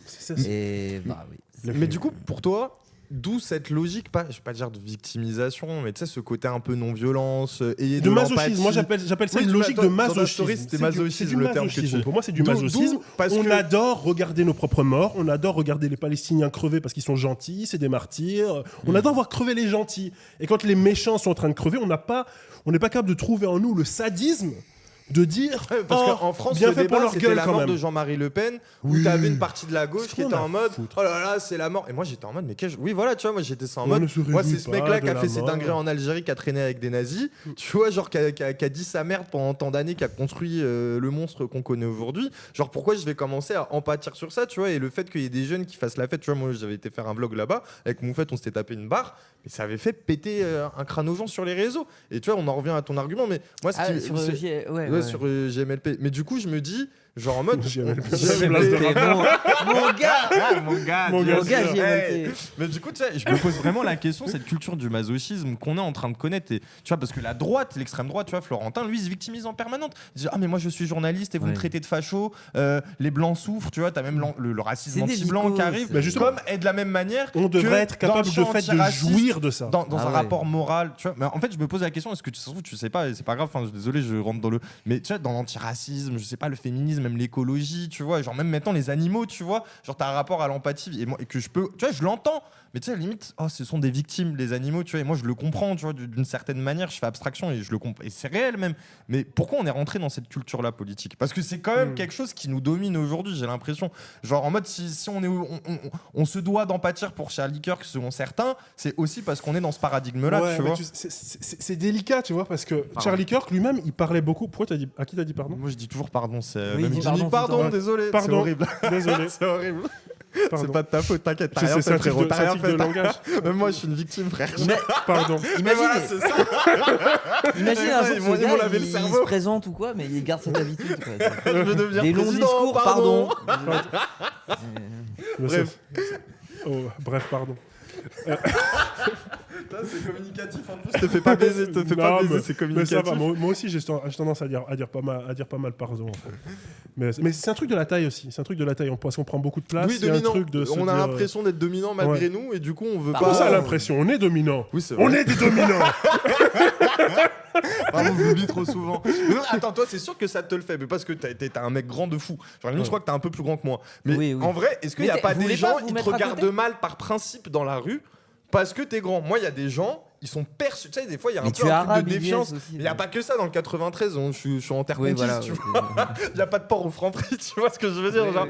Mais du coup, pour toi, d'où cette logique, je vais pas dire de victimisation, mais tu sais, ce côté un peu non-violence et de masochisme. Moi, j'appelle ça une logique de masochisme. C'était masochisme, le terme que tu... Pour moi, c'est du masochisme. On adore regarder nos propres morts. On adore regarder les Palestiniens crever parce qu'ils sont gentils. C'est des martyrs. On adore voir crever les gentils. Et quand les méchants sont en train de crever, on n'est pas capable de trouver en nous le sadisme de dire parce qu'en France le débat c'était la mort de Jean-Marie Le Pen où t'avais une partie de la gauche qui était en mode oh là là c'est la mort, et moi j'étais en mode mais oui voilà tu vois, moi j'étais ça en mode moi c'est ce mec là qui a fait ses dingueries en Algérie, qui a traîné avec des nazis, tu vois, genre qui a dit sa merde pendant tant d'années, qui a construit le monstre qu'on connaît aujourd'hui, genre pourquoi je vais commencer à empathir sur ça, tu vois. Et le fait qu'il y ait des jeunes qui fassent la fête, tu vois, moi j'avais été faire un vlog là-bas avec mon fait, on s'était tapé une barre, mais ça avait fait péter un crâne aux gens sur les réseaux. Et tu vois, on en revient à ton argument, mais moi sur GMLP. Mais du coup, je me dis, genre en mode. Mon gars, GMLP. Mais du coup, tu sais, je me pose vraiment la question, cette culture du masochisme qu'on est en train de connaître. Et, tu vois, parce que la droite, l'extrême droite, tu vois, Florentin, lui, il se victimise en permanence. Il dit ah, mais moi, je suis journaliste et vous me traitez de facho, les blancs souffrent, tu vois, t'as même le racisme anti-blanc qui arrive. Mais justement, et de la même manière. On devrait être capable de jouir de ça. Dans un rapport moral, tu vois. Mais en fait, je me pose la question, est-ce que tu sais pas, et c'est pas grave, désolé, je rentre dans le. Mais tu vois, dans l'antiracisme, je sais pas, le féminisme, même l'écologie, tu vois, genre même maintenant les animaux, tu vois, genre t'as un rapport à l'empathie et que je peux, tu vois, je l'entends, mais tu sais, à la limite, ce sont des victimes, les animaux, tu vois, et moi je le comprends, tu vois, d'une certaine manière, je fais abstraction et je le comprends, et c'est réel même. Mais pourquoi on est rentré dans cette culture-là politique? Parce que c'est quand même quelque chose qui nous domine aujourd'hui, j'ai l'impression. Genre en mode, si on se doit d'empathir pour Charlie Kirk selon certains, c'est aussi parce qu'on est dans ce paradigme-là, tu vois. C'est délicat, tu vois, parce que Charlie Kirk lui-même, il parlait beaucoup. Pourquoi à qui t'as dit pardon? Moi je dis toujours pardon, c'est même pardon, désolé, pardon, c'est horrible. Désolé. C'est horrible. C'est pas de ta faute, t'inquiète. C'est un type de langage. Même moi, je suis une victime, frère. Mais, pardon. Imagine un jour ce gars, il se présente ou quoi, mais il garde cette habitude. Quoi. Je veux devenir des longs discours, pardon. Bref, pardon. C'est communicatif en plus. Te fais pas baiser, c'est communicatif. Mais ça va, moi aussi j'ai tendance à dire pas mal pardon. En fait. Mais c'est un truc de la taille aussi. C'est un truc de la taille. Parce qu'on prend beaucoup de place. Oui, dominant. On a l'impression d'être dominant malgré nous et du coup on veut pas. Comment ça l'impression? On est dominant. Oui, c'est vrai. On est des dominants. Pardon, je l'oublie trop souvent. Mais non, attends, toi, c'est sûr que ça te le fait, mais parce que t'es un mec grand de fou. Genre, je crois que t'es un peu plus grand que moi. Mais en vrai, est-ce qu'il n'y a pas des gens qui te regardent mal par principe dans la rue parce que t'es grand? Moi, il y a des gens, ils sont perçus. Tu sais, des fois, il y a un peu un truc de défiance. Il n'y a pas que ça dans le 93. Je suis en terre conquise, tu vois. Il n'y a pas de port au Franprix, tu vois ce que je veux dire. Genre,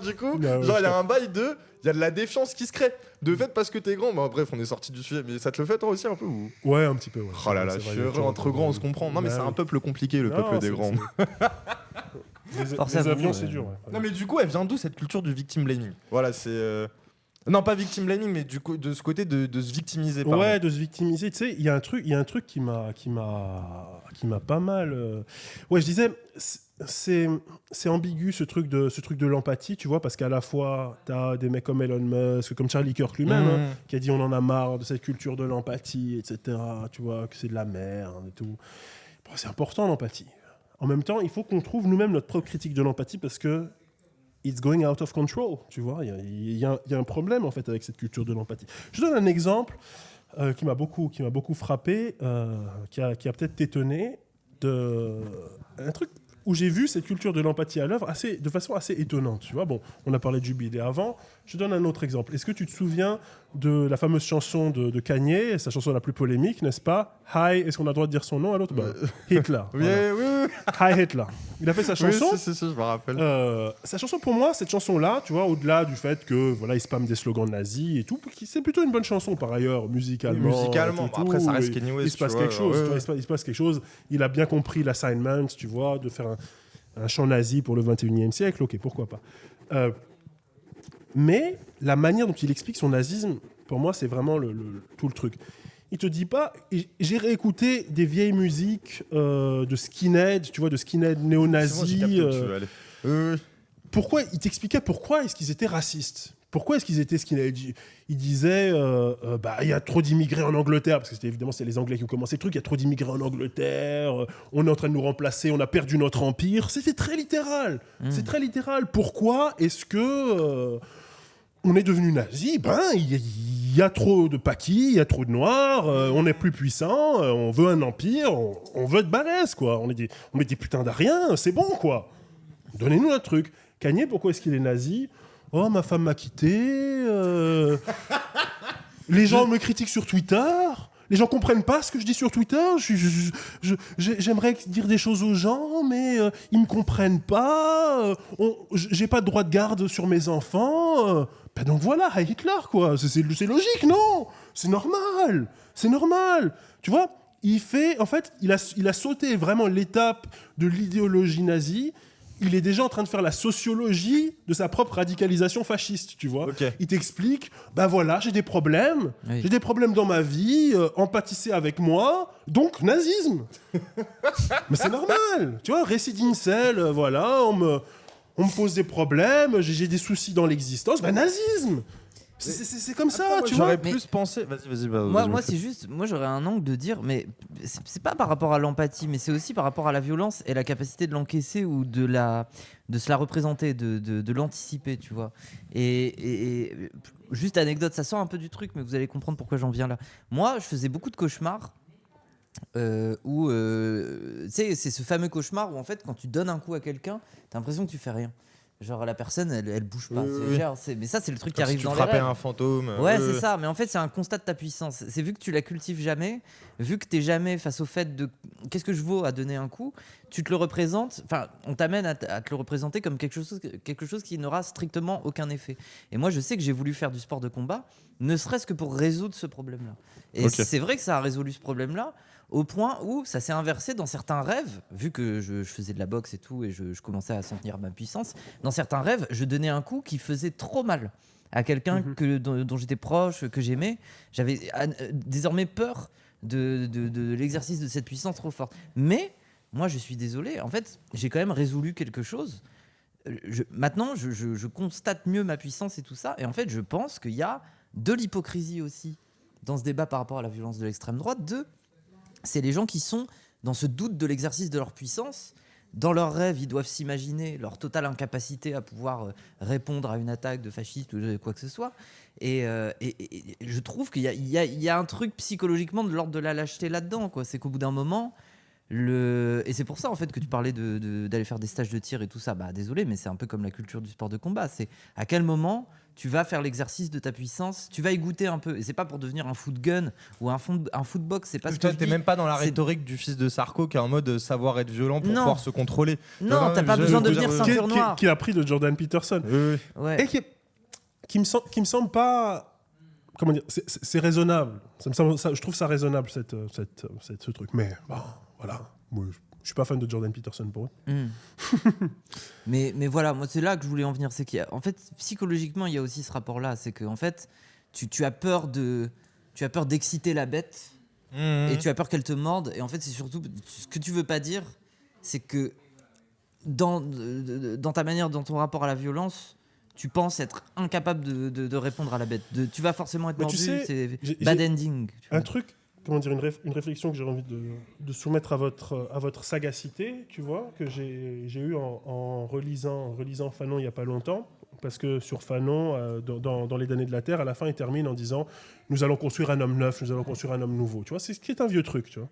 du coup, il y a un bail de. Il y a de la défiance qui se crée. De fait, parce que t'es grand. Bah, bref, on est sorti du sujet. Mais ça te le fait, toi aussi, un peu ou... Ouais, un petit peu. Ouais. Oh là là, je suis heureux entre grands, on se comprend. Non, mais c'est un peuple compliqué, le peuple des grands. Les avions, c'est dur. Non, mais du coup, elle vient d'où cette culture du victim blaming? Voilà, c'est. Non, pas victim blaming, mais du coup, de ce côté de se victimiser. Pardon. Ouais, de se victimiser. Tu sais, il y a un truc qui m'a pas mal. Ouais, je disais, c'est ambigu ce truc de l'empathie, tu vois, parce qu'à la fois t'as des mecs comme Elon Musk, comme Charlie Kirk lui-même, qui a dit on en a marre de cette culture de l'empathie, etc. Tu vois, que c'est de la merde et tout. Bon, c'est important l'empathie. En même temps, il faut qu'on trouve nous-mêmes notre propre critique de l'empathie parce que it's going out of control, tu vois. Il y a un problème, en fait, avec cette culture de l'empathie. Je donne un exemple qui m'a beaucoup frappé, qui a peut-être étonné, un truc où j'ai vu cette culture de l'empathie à l'œuvre de façon assez étonnante, tu vois. Bon, on a parlé de Jubilé avant. Je donne un autre exemple. Est-ce que tu te souviens de la fameuse chanson de Kanye, sa chanson la plus polémique, n'est-ce pas? Hi, est-ce qu'on a le droit de dire son nom à l'autre? Hitler. Oui. Hi Hitler. Il a fait sa chanson. Oui, si, je me rappelle. Sa chanson, pour moi, cette chanson-là, tu vois, au-delà du fait que voilà, il spamme des slogans nazis et tout, c'est plutôt une bonne chanson par ailleurs, musicalement. Musicalement, après ça reste Kanye West. Il se passe quelque chose. Il se passe quelque chose. Il a bien compris l'assignment, tu vois, de faire un chant nazi pour le 21e siècle. Ok, pourquoi pas. Mais la manière dont il explique son nazisme, pour moi, c'est vraiment tout le truc. il te dit pas. J'ai réécouté des vieilles musiques de skinhead, tu vois, de skinhead néo-nazi. Pourquoi il t'expliquait pourquoi est-ce qu'ils étaient racistes? Pourquoi est-ce qu'ils étaient skinhead? Il disait, il y a trop d'immigrés en Angleterre, parce que évidemment c'est les Anglais qui ont commencé le truc. Il y a trop d'immigrés en Angleterre. On est en train de nous remplacer. On a perdu notre empire. C'était très littéral. C'est très littéral. Pourquoi est-ce que on est devenu nazi? Il y a trop de paquis, il y a trop de noirs, on est plus puissant, on veut un empire, on veut être balèze, quoi. On est des putains d'ariens, c'est bon, quoi. Donnez-nous un truc. Kanye, pourquoi est-ce qu'il est nazi? Oh, ma femme m'a quitté. Les gens me critiquent sur Twitter. Les gens comprennent pas ce que je dis sur Twitter. J'aimerais dire des choses aux gens, mais ils me comprennent pas. J'ai pas de droit de garde sur mes enfants. Donc voilà, Heil Hitler, quoi. C'est logique, non? C'est normal. C'est normal. Tu vois, il a sauté vraiment l'étape de l'idéologie nazie. Il est déjà en train de faire la sociologie de sa propre radicalisation fasciste, tu vois. Okay. Il t'explique, voilà, j'ai des problèmes, j'ai des problèmes dans ma vie, empathissez avec moi, donc nazisme. Mais c'est normal, tu vois, récit d'incel, voilà, on me pose des problèmes, j'ai des soucis dans l'existence, nazisme. C'est comme ça, tu vois. J'aurais plus pensé. Vas-y. Moi, c'est juste. Moi, j'aurais un angle de dire, mais c'est pas par rapport à l'empathie, mais c'est aussi par rapport à la violence et la capacité de l'encaisser ou de se la représenter, de l'anticiper, tu vois. Et juste anecdote, ça sort un peu du truc, mais vous allez comprendre pourquoi j'en viens là. Moi, je faisais beaucoup de cauchemars. Où c'est ce fameux cauchemar où en fait, quand tu donnes un coup à quelqu'un, t'as l'impression que tu fais rien. Genre la personne elle bouge pas. Mais ça c'est le truc qui arrive si dans les rêves. Tu frappais un fantôme. Ouais, c'est ça. Mais en fait c'est un constat de ta puissance. C'est vu que tu la cultives jamais, vu que t'es jamais face au fait de qu'est-ce que je vaux à donner un coup, tu te le représentes. Enfin, on t'amène à te le représenter comme quelque chose qui n'aura strictement aucun effet. Et moi je sais que j'ai voulu faire du sport de combat, ne serait-ce que pour résoudre ce problème-là. Et c'est vrai que ça a résolu ce problème-là. Au point où ça s'est inversé dans certains rêves, vu que je faisais de la boxe et tout, et je commençais à sentir ma puissance, dans certains rêves, je donnais un coup qui faisait trop mal à quelqu'un dont j'étais proche, que j'aimais. J'avais désormais peur de l'exercice de cette puissance trop forte. Mais moi, je suis désolé, en fait, j'ai quand même résolu quelque chose. Maintenant, je constate mieux ma puissance et tout ça, et en fait, je pense qu'il y a de l'hypocrisie aussi dans ce débat par rapport à la violence de l'extrême droite, c'est les gens qui sont dans ce doute de l'exercice de leur puissance. Dans leurs rêves, ils doivent s'imaginer leur totale incapacité à pouvoir répondre à une attaque de fascistes ou quoi que ce soit. Et je trouve qu'il y a un truc psychologiquement de l'ordre de la lâcheté là-dedans, quoi. C'est qu'au bout d'un moment, et c'est pour ça en fait que tu parlais d'aller faire des stages de tir et tout ça. Désolé, mais c'est un peu comme la culture du sport de combat. C'est à quel moment tu vas faire l'exercice de ta puissance, tu vas y goûter un peu. Et c'est pas pour devenir un footgun ou un footbox, c'est pas ce que je dis. T'es même pas dans la rhétorique du fils de Sarko qui est en mode savoir être violent pour pouvoir se contrôler. Non, t'as pas besoin de devenir ceinture noire. Qui a appris de Jordan Peterson. Ouais. Et qui me semble pas... Comment dire, c'est raisonnable. Je trouve ça raisonnable, ce truc. Mais voilà, moi, je suis pas fan de Jordan Peterson pour eux. mais voilà, moi c'est là que je voulais en venir, c'est qu'en fait psychologiquement il y a aussi ce rapport-là, c'est que en fait tu as peur d'exciter la bête et tu as peur qu'elle te morde, et en fait c'est surtout ce que tu veux pas dire, c'est que dans ta manière, dans ton rapport à la violence, tu penses être incapable de répondre à la bête. Tu vas forcément être mordu, c'est bad ending. Un truc, comment dire, une réflexion que j'ai envie de soumettre à votre sagacité, tu vois, que j'ai eu en relisant Fanon il n'y a pas longtemps, parce que sur Fanon, dans Les damnés de la Terre, à la fin, il termine en disant « Nous allons construire un homme neuf, nous allons construire un homme nouveau ». Tu vois, c'est ce qui est un vieux truc, tu vois.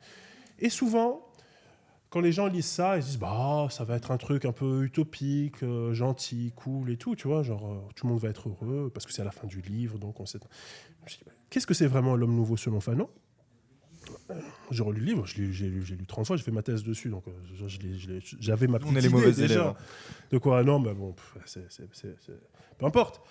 Et souvent, quand les gens lisent ça, ils se disent ça va être un truc un peu utopique, gentil, cool et tout, tu vois, genre tout le monde va être heureux parce que c'est à la fin du livre, donc on sait. Je me suis dit, qu'est-ce que c'est vraiment l'homme nouveau selon Fanon? J'ai relu le livre, j'ai lu 30 fois, j'ai fait ma thèse dessus, donc j'avais ma petite idée déjà. De quoi? Non, mais bon, peu importe.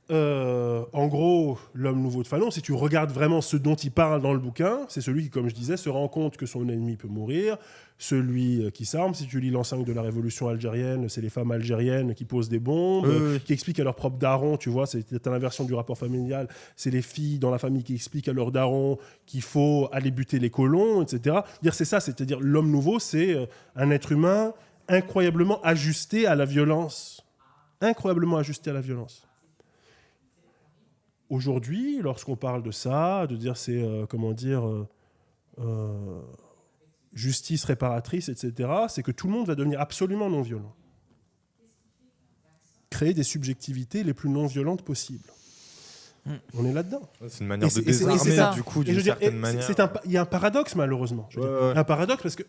en gros, l'homme nouveau de Fanon, si tu regardes vraiment ce dont il parle dans le bouquin, c'est celui qui, comme je disais, se rend compte que son ennemi peut mourir, celui qui s'arme. Si tu lis l'enceinte de la révolution algérienne, c'est les femmes algériennes qui posent des bombes, qui expliquent à leur propre daron, tu vois, c'est l'inversion du rapport familial, c'est les filles dans la famille qui expliquent à leur daron qu'il faut aller buter les colons, etc. C'est ça, c'est-à-dire l'homme nouveau, c'est un être humain incroyablement ajusté à la violence. Incroyablement ajusté à la violence. Aujourd'hui, lorsqu'on parle de ça, de dire c'est, justice réparatrice, etc., c'est que tout le monde va devenir absolument non-violent. Créer des subjectivités les plus non-violentes possibles. On est là-dedans. C'est une manière de désarmer, du coup, d'une certaine manière. Il y a un paradoxe, malheureusement. Un paradoxe parce que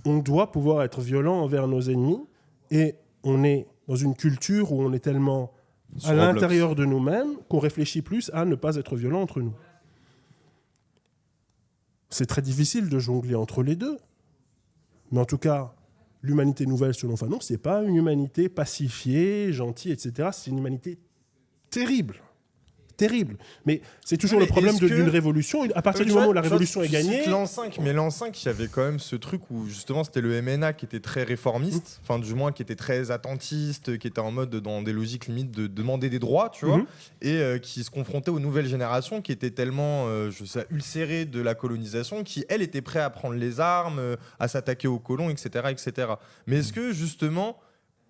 on doit pouvoir être violent envers nos ennemis et on est dans une culture où on est tellement à l'intérieur de nous-mêmes qu'on réfléchit plus à ne pas être violent entre nous. C'est très difficile de jongler entre les deux. Mais en tout cas, l'humanité nouvelle, selon Fanon, c'est pas une humanité pacifiée, gentille, etc. C'est une humanité terrible. Terrible. Mais c'est toujours le problème d'une révolution. À partir du moment où la révolution est gagnée... L'an 5, mais l'an 5, il y avait quand même ce truc où justement c'était le MNA qui était très réformiste, enfin du moins qui était très attentiste, qui était en mode dans des logiques limites de demander des droits, tu vois, et qui se confrontait aux nouvelles générations qui étaient tellement ulcérées de la colonisation, qui elles étaient prêtes à prendre les armes, à s'attaquer aux colons, etc., etc. Mais est-ce que justement...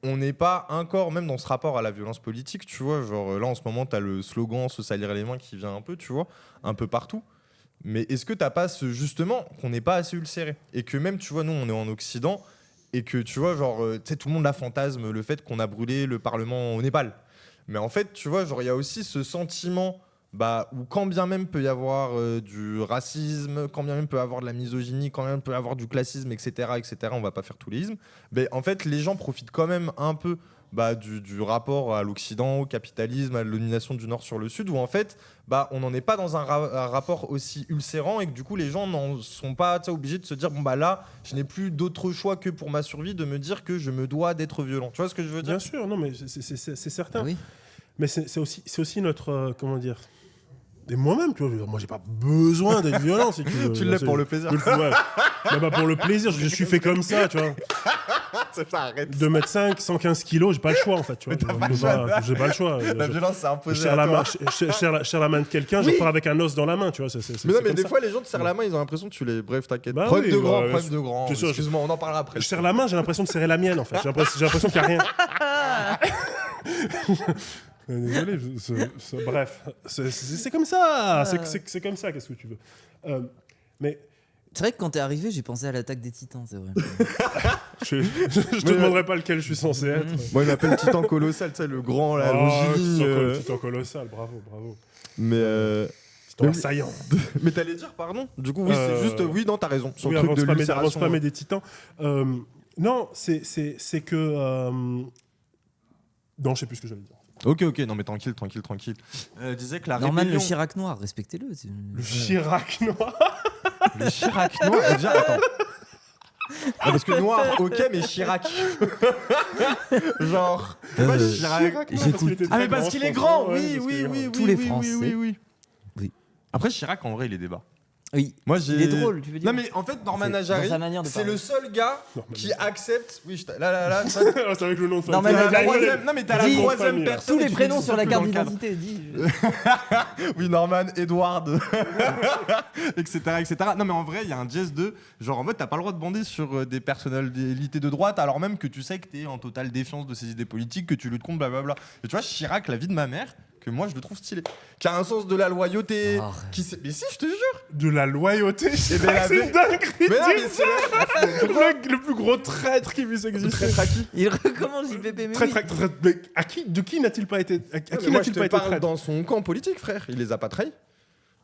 on n'est pas encore, même dans ce rapport à la violence politique, tu vois, genre là en ce moment, tu as le slogan « se salir les mains » qui vient un peu, tu vois, un peu partout. Mais est-ce que t'as pas justement, qu'on n'est pas assez ulcéré? Et que même, tu vois, nous, on est en Occident, et que, tu vois, genre, tu sais, tout le monde la fantasme, le fait qu'on a brûlé le Parlement au Népal. Mais en fait, tu vois, genre, il y a aussi ce sentiment... où quand bien même peut y avoir du racisme, quand bien même peut y avoir de la misogynie, quand bien même peut y avoir du classisme, etc., on va pas faire tous les ismes, mais en fait les gens profitent quand même un peu du rapport à l'Occident, au capitalisme, à la domination du Nord sur le Sud, où en fait on n'en est pas dans un rapport aussi ulcérant et que du coup les gens n'en sont pas obligés de se dire là je n'ai plus d'autre choix que pour ma survie de me dire que je me dois d'être violent. Tu vois ce que je veux dire? Bien sûr, non mais c'est certain. Oui. Mais c'est aussi notre comment dire. Et moi-même, tu vois, moi j'ai pas besoin d'être violent si tu veux. Tu l'es pour le plaisir. Ouais. Mais pour le plaisir, je suis fait comme ça, tu vois. C'est ça, arrête. 2m5, 115 kilos, j'ai pas le choix en fait, tu vois. J'ai pas le choix. La violence, c'est imposé. Je serre la main de quelqu'un, je repars avec un os dans la main, tu vois. Mais des fois, les gens te serrent la main, ils ont l'impression que tu les. Bref, t'inquiète. Problème de grand. Excuse-moi, on en parlera après. Je serre la main, j'ai l'impression de serrer la mienne en fait. J'ai l'impression qu'il y a rien. Désolé, bref, c'est comme ça, c'est comme ça, qu'est-ce que tu veux. Mais c'est vrai que quand t'es arrivé, j'ai pensé à l'attaque des Titans, c'est vrai. je te demanderai pas lequel je suis censé être. Moi, il m'appelle Titan Colossal, tu sais, le grand, là, le Titan Colossal, bravo. Mais Titan assaillant. Mais t'allais dire, pardon? Du coup, oui, c'est juste, non, t'as raison. Sur le truc de l'ulcération. Avance pas, mais des Titans. Non, c'est que... Non, je sais plus ce que j'allais dire. Ok, non mais tranquille. Disait que la Norman, rébellion... le Chirac noir, respectez-le. Le Chirac noir. Le Chirac noir. Déjà, attends. Non, parce que noir, ok, mais Chirac. Genre. Pas Chirac. J'écoute. Ah mais parce qu'il est grand. Oui. Tous les Français. Oui. Après Chirac, en vrai, il est débat. Oui. Moi, il est drôle, tu veux dire. Non mais en fait, Norman Ajari, c'est le seul gars qui accepte. Oui, là. C'est avec le nom de famille. Non mais t'as la troisième personne. Tous les prénoms sur la carte d'identité. Oui, Norman, Edward, etc. Non mais en vrai, il y a un geste de genre en mode t'as pas le droit de bander sur des personnalités de droite alors même que tu sais que t'es en totale défiance de ses idées politiques, que tu luttes contre, blablabla. Et tu vois, Chirac, la vie de ma mère. Que moi je le trouve stylé, qui a un sens de la loyauté, mais si je te jure, de la loyauté, c'est une dinguerie, le plus gros traître qui puisse exister. Traître à qui? Il recommence JPP. Traître, de qui n'a-t-il pas été moi je te parle dans son camp politique, frère, il les a pas trahis.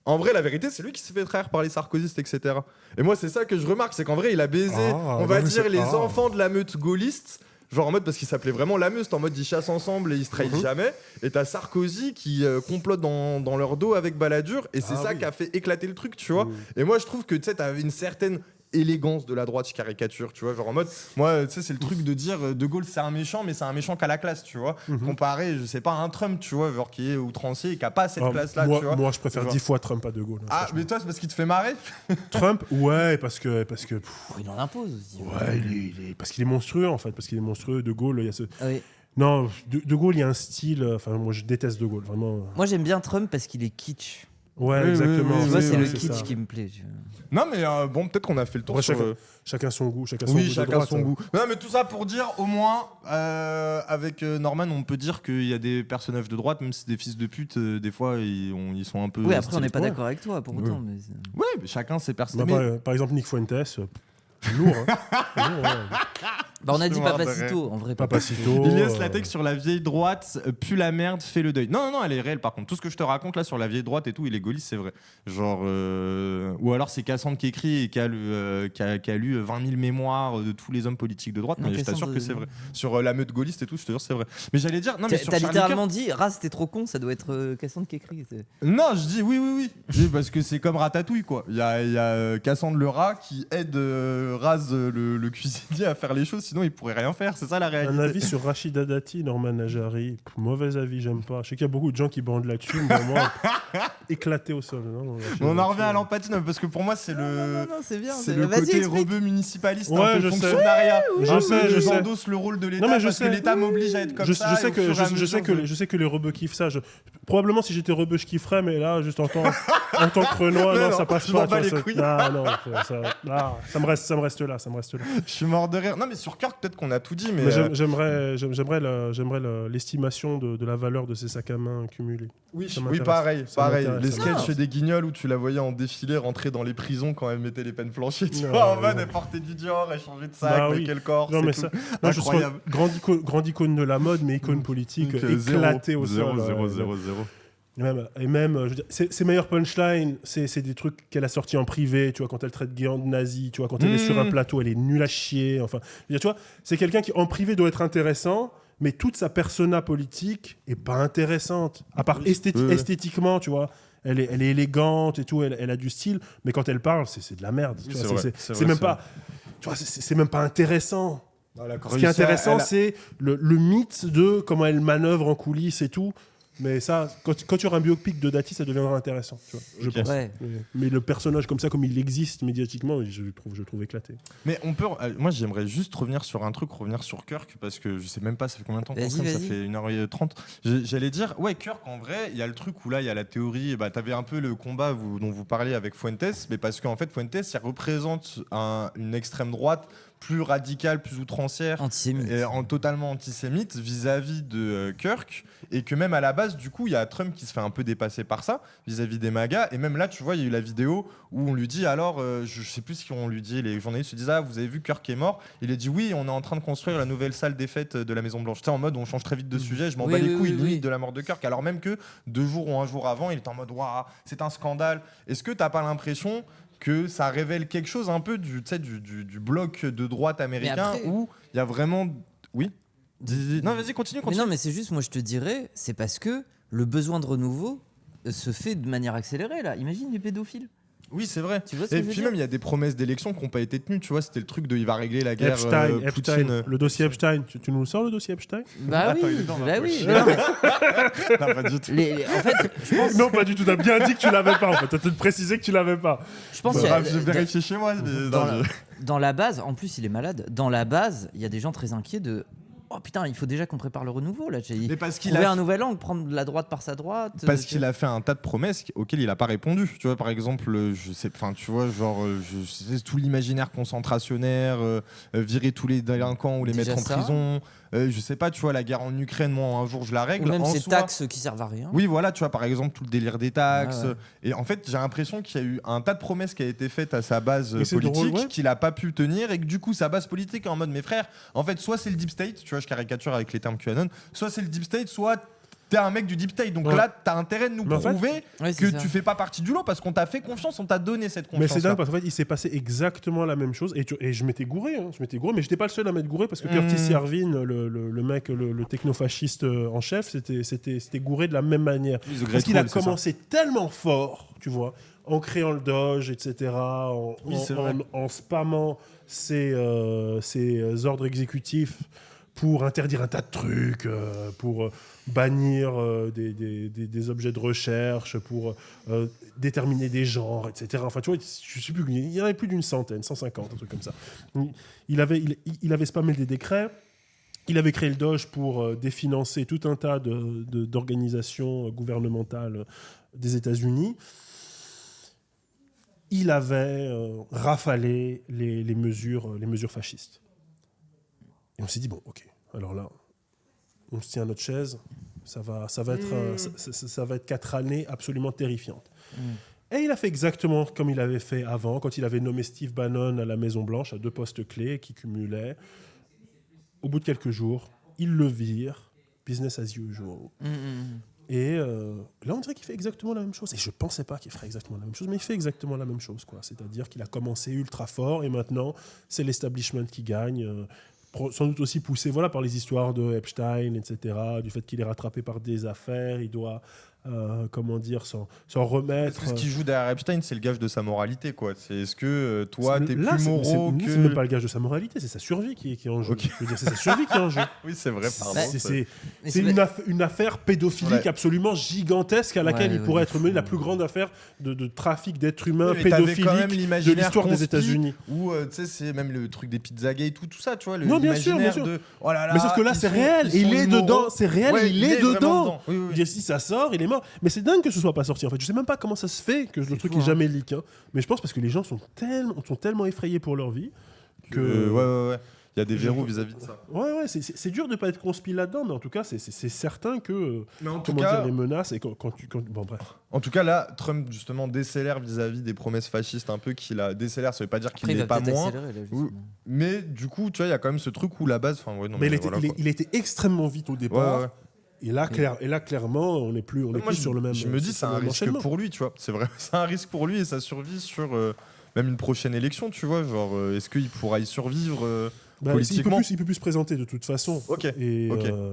En vrai, la vérité, c'est lui qui s'est fait trahir par les sarkozystes, etc. Et moi, c'est ça que je remarque, c'est qu'en vrai, il a baisé, on va dire, les enfants de la meute gaulliste. Genre en mode parce qu'il s'appelait vraiment la meute, en mode ils chassent ensemble et ils se trahissent jamais. Et t'as Sarkozy qui complote dans leur dos avec Balladur et c'est ça qui a fait éclater le truc, tu vois. Et moi je trouve que tu sais t'avais une certaine élégance de la droite, je caricature, tu vois, genre en mode, moi, tu sais, c'est le truc de dire De Gaulle c'est un méchant, mais c'est un méchant qu'à la classe, tu vois, comparé, je sais pas, à un Trump, tu vois, genre qui est outrancier et qui a pas cette classe-là, tu vois. Moi, je préfère genre... 10 fois Trump à De Gaulle. Ah, mais toi, c'est parce qu'il te fait marrer. Trump, ouais, parce que il en impose aussi. Ouais, parce qu'il est monstrueux, en fait, parce qu'il est monstrueux. De Gaulle, il y a ce... Oui. Non, de Gaulle, il y a un style... Enfin, moi, je déteste De Gaulle, vraiment. Moi, j'aime bien Trump parce qu'il est kitsch. Ouais, Oui, exactement. oui, Tu vois, c'est le ça. kitsch qui me plaît. Non, mais bon, peut-être qu'on a fait le tour Ouais, sur... chacun son goût, chacun Oui, de chacun droite, son hein. goût. Non, mais tout ça pour dire, au moins, avec Norman, on peut dire qu'il y a des personnages de droite, même si c'est des fils de pute, des fois, ils sont un peu... Oui, après, on n'est pas Ouais. d'accord avec toi pour autant. Mais Ouais, mais chacun ses Bah, personnages. par exemple, Nick Fuentes, lourd, hein. Lourd, hein. bah, on a dit Je me rappellerai. Papacito, en vrai. Papacito. Ilias Latex sur la vieille droite, pue la merde, fait le deuil. Non, elle est réelle par contre. Tout ce que je te raconte là sur la vieille droite et tout, il est gaulliste, c'est vrai. Genre, ou alors c'est Cassandre qui écrit et qui a lu 20 000 mémoires de tous les hommes politiques de droite, Non, mais je t'assure que c'est vrai. Sur la meute gaulliste et tout, je te jure, c'est vrai. Mais j'allais dire, non, mais sur T'as Charlie littéralement dit, Raz, t'es trop con, ça doit être Cassandre qui écrit. Non, je dis oui. Oui, parce que c'est comme Ratatouille, quoi. Il y a Cassandre le rat qui aide Raz le cuisinier à faire les choses, sinon il pourrait rien faire. C'est ça la réalité. Un avis sur Rachida Dati, Norman Najari. Mauvais avis, j'aime pas. Je sais qu'il y a beaucoup de gens qui bandent là-dessus, mais moi, éclaté au sol. Non, Mais on en revient à l'empathie, non, parce que pour moi, c'est Non, le. c'est bien. C'est le Vas-y, côté explique. rebeu municipaliste, Ouais, un peu je sais. fonctionnariat. Je sais. J'endosse le rôle de l'État Non, mais je parce sais. que l'État m'oblige à être comme ça. Je sais et au fur et à mesure, je sais que les rebeux kiffent ça. Probablement, si j'étais rebeu, je kifferais, mais là, juste en tant que Renoir, Mais non, non, ça passe je pas. m'en bats tu vois, les couilles. ça me reste là. Je suis mort de rire. Non, mais sur Kirk, peut-être qu'on a tout dit, mais. Mais j'aimerais l'estimation de la valeur de ces sacs à main cumulés. Oui, Ça oui, m'intéresse. pareil. Ça m'intéresse. Les Ça sketchs m'intéresse. des Guignols où tu la voyais en défilé rentrer dans les prisons quand elle mettait les peines flanchées. Tu Non, vois, en non. mode elle portait du Dior, elle changeait de sac, Bah mais oui. quel corps. Non, mais c'est ça, tout. non, je suis Incroyable. grande icône de la mode, mais icône politique Donc, éclatée au sol. 0. Et même je veux dire, ses meilleurs punchlines, c'est des trucs qu'elle a sortis en privé, tu vois, quand elle traite Guéant de nazi, tu vois, quand elle est sur un plateau, elle est nulle à chier. Enfin, je veux dire, tu vois, c'est quelqu'un qui en privé doit être intéressant, mais toute sa persona politique est pas intéressante, à part esthétiquement, tu vois. Elle est élégante et tout, elle a du style, mais quand elle parle, c'est de la merde. Tu vois, c'est même pas, tu vois, c'est même pas intéressant. Ce qui est intéressant, c'est le mythe de comment elle manœuvre en coulisses et tout. Mais ça, quand tu auras un biopic de Dati, ça deviendra intéressant, tu vois, je pense. Ouais. Mais le personnage comme ça, comme il existe médiatiquement, je trouve éclaté. Mais on peut. Moi, j'aimerais juste revenir sur un truc, revenir sur Kirk, parce que je sais même pas, ça fait combien de temps qu'on Vas-y, traîne, ça vas-y. fait 1h30. J'allais dire, ouais, Kirk, en vrai, il y a le truc où là, il y a la théorie, bah, t'avais un peu le combat dont vous parliez avec Fuentes, mais parce qu'en fait, Fuentes, il représente une extrême droite plus radicale, plus outrancière, Antisémite. et totalement antisémite vis-à-vis de Kirk, et que même à la base, du coup, il y a Trump qui se fait un peu dépasser par ça vis-à-vis des MAGA, et même là, tu vois, il y a eu la vidéo où on lui dit, alors, je sais plus ce qu'on lui dit, les journalistes se disent, ah, vous avez vu, Kirk est mort. Il a dit, oui, on est en train de construire la nouvelle salle des fêtes de la Maison Blanche. Tu sais, en mode, on change très vite de sujet, je m'en bats les couilles, limite de la mort de Kirk, alors même que 2 jours ou 1 jour avant, il est en mode, waouh, c'est un scandale. Est-ce que t'as pas l'impression que ça révèle quelque chose un peu du bloc de droite américain après- où il y a vraiment... Oui. Non, vas-y, continue. Mais non, mais c'est juste, moi je te dirais, c'est parce que le besoin de renouveau se fait de manière accélérée là. Imagine les pédophiles. Oui, c'est vrai. Tu vois ce que Et je veux puis dire même, il y a des promesses d'élection qui n'ont pas été tenues. Tu vois, c'était le truc de il va régler la guerre. Epstein, Poutine. le dossier Epstein. Tu nous le sors, le dossier Epstein? Bah Attends, oui, il est dans ma bah poche. oui. Mais non, mais Non, pas du tout. en fait, je pense, Non, pas du tout. T'as bien dit que tu l'avais pas, en fait. T'as peut-être précisé que tu l'avais pas. je pense Bah, qu'il y a- je vérifie chez moi. Mais dans, non, dans la base, en plus il est malade. Dans la base, il y a des gens très inquiets de. Oh putain, il faut déjà qu'on prépare le renouveau là. Mais parce qu'il Trouver a un nouvel angle, prendre la droite par sa droite. Parce qu'il a fait un tas de promesses auxquelles il n'a pas répondu. Tu vois, par exemple, je sais, enfin, tu vois, genre, je sais, tout l'imaginaire concentrationnaire, virer tous les délinquants ou les Déjà mettre en ça. prison. Je sais pas, tu vois, la guerre en Ukraine, moi, un jour, je la Ou règle. même En ces soi- taxes qui servent à rien. Oui, voilà, tu vois, par exemple, tout le délire des taxes. Ah ouais. Et en fait, j'ai l'impression qu'il y a eu un tas de promesses qui a été faites à sa base Mais c'est politique drôle, ouais. qu'il a pas pu tenir et que du coup, sa base politique est en mode, mes frères, en fait, soit c'est le deep state, tu vois, je caricature avec les termes QAnon, soit c'est le deep state, soit t'es un mec du deep state. Donc Ouais. là, t'as intérêt de nous prouver que tu fais pas partie du lot parce qu'on t'a fait confiance, on t'a donné cette confiance. Mais c'est dingue parce qu'en fait, il s'est passé exactement la même chose. Et je m'étais gouré, mais j'étais pas le seul à m'être gouré parce que Curtis Yarvin, le mec, le technofasciste en chef, c'était gouré de la même manière. Parce qu'il a commencé tellement fort, tu vois, en créant le Doge, etc., en spammant ses ordres exécutifs pour interdire un tas de trucs, pour bannir des objets de recherche, pour déterminer des genres, etc. Enfin, tu vois, je sais plus, il y en avait plus d'une centaine, 150, un truc comme ça. Il avait spammé des décrets. Il avait créé le Doge pour définancer tout un tas d'organisations gouvernementales des États-Unis. Il avait rafalé les mesures fascistes. Et on s'est dit, bon, ok, alors là, on se tient à notre chaise, ça va être 4 années absolument terrifiantes. Et il a fait exactement comme il avait fait avant, quand il avait nommé Steve Bannon à la Maison-Blanche, à 2 postes clés qui cumulaient. Au bout de quelques jours, il le vire, business as usual. Et là, on dirait qu'il fait exactement la même chose. Et je ne pensais pas qu'il ferait exactement la même chose, mais il fait exactement la même chose, quoi. C'est-à-dire qu'il a commencé ultra fort et maintenant, c'est l'establishment qui gagne. Sans doute aussi poussé par les histoires de Epstein, etc., du fait qu'il est rattrapé par des affaires, il doit s'en remettre. Ce qui joue derrière Epstein, c'est le gage de sa moralité, quoi. Est-ce que toi, t'es plus moraux que... C'est même pas le gage de sa moralité, c'est sa survie qui est en jeu. Okay. Je veux dire, c'est sa survie qui est en jeu. Oui, c'est vrai, pardon. C'est une affaire pédophilique absolument gigantesque à laquelle il pourrait être mené la plus grande affaire de trafic d'êtres humains pédophiliques de l'histoire des États-Unis. Ou tu sais, c'est même le truc des Pizzagate, tout ça, tu vois. Non, bien sûr. De, oh là là, mais sauf que là, c'est réel. Il est dedans. C'est réel. Il est dedans. Si ça sort, il est mort. Mais c'est dingue que ce soit pas sorti. En fait, je sais même pas comment ça se fait que le truc est jamais leak. Mais je pense parce que les gens sont tellement effrayés pour leur vie que. Ouais. Il y a des verrous vis-à-vis de ça. Ouais, c'est dur de pas être conspi là-dedans, mais en tout cas, c'est certain que. Les menaces et quand bon, bref. En tout cas, là, Trump justement décélère vis-à-vis des promesses fascistes un peu qu'il a décélère. Ça veut pas dire qu'il n'est pas moins. Mais du coup, tu vois, il y a quand même ce truc où la base. Il était extrêmement vite au départ. Ouais. Et là, clairement, on n'est plus sur le même. Je me dis, c'est un risque pour lui, tu vois. C'est vrai, c'est un risque pour lui et sa survie sur même une prochaine élection, tu vois. Genre, est-ce qu'il pourra y survivre politiquement ? Il peut plus se présenter de toute façon.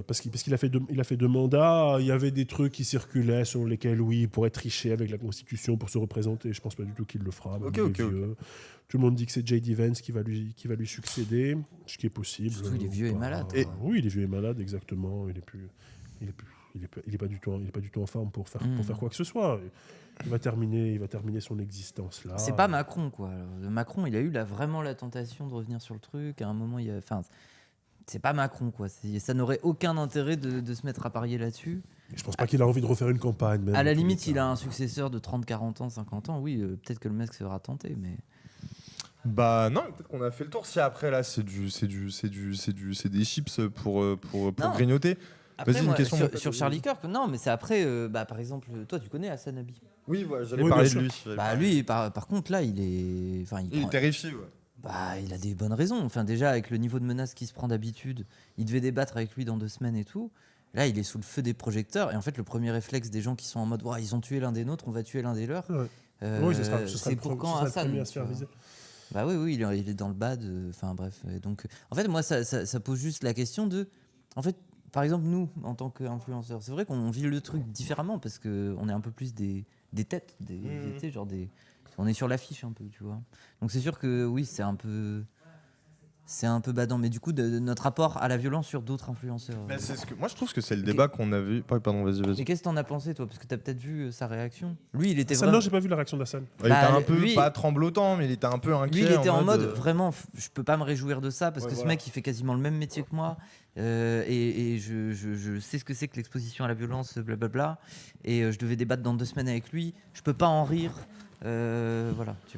Parce qu'il a fait 2 mandats. Il y avait des trucs qui circulaient sur lesquels, oui, il pourrait tricher avec la Constitution pour se représenter. Je pense pas du tout qu'il le fera. Tout le monde dit que c'est J.D. Vance qui va lui succéder, ce qui est possible. Surtout, il est vieux et malade. Oui, il est vieux et malade, exactement. Il est pas du tout en forme pour faire quoi que ce soit. Il va terminer son existence là. C'est pas Macron, quoi. Macron, il a eu vraiment la tentation de revenir sur le truc. À un moment, c'est pas Macron, quoi. Ça n'aurait aucun intérêt de se mettre à parier là-dessus. Je pense pas qu'il a envie de refaire une campagne. Même, à la limite, s'il a un successeur de 30, 40 ans, 50 ans, oui, peut-être que le mec sera tenté, mais. Bah non, peut-être qu'on a fait le tour. Si après là, c'est des chips pour grignoter. Après, moi, sur Charlie Kirk, non, mais c'est après, par exemple, toi, tu connais Hassan Abi. Oui, j'allais parler de lui. Lui, par contre, là, il est... il est terrifié, il a des bonnes raisons. Enfin, déjà, avec le niveau de menace qu'il se prend d'habitude, il devait débattre avec lui dans 2 semaines et tout. Là, il est sous le feu des projecteurs. Et en fait, le premier réflexe des gens qui sont en mode « ils ont tué l'un des nôtres, on va tuer l'un des leurs ». Oui, ce sera c'est pour quand Hassan oui, il est dans le bad. Enfin, bref. Donc, en fait, moi, ça pose juste la question de... En fait, par exemple, nous, en tant qu'influenceurs, c'est vrai qu'on vit le truc différemment parce qu'on est un peu plus des têtes, on est sur l'affiche un peu, tu vois. Donc c'est sûr que oui, c'est un peu badant, mais du coup, notre rapport à la violence sur d'autres influenceurs. Mais moi, je trouve que c'est le débat qu'on a vu. Pardon, vas-y. Mais qu'est-ce que t'en as pensé, toi ? Parce que t'as peut-être vu sa réaction. Lui, il était Non, j'ai pas vu la réaction d'Hassan. Il était un peu, pas tremblotant, mais il était un peu inquiet. Lui, il était en mode vraiment, je peux pas me réjouir de ça parce que ce mec, il fait quasiment le même métier que moi. Et je sais ce que c'est que l'exposition à la violence, blablabla. Et je devais débattre dans 2 semaines avec lui. Je peux pas en rire. Voilà, tu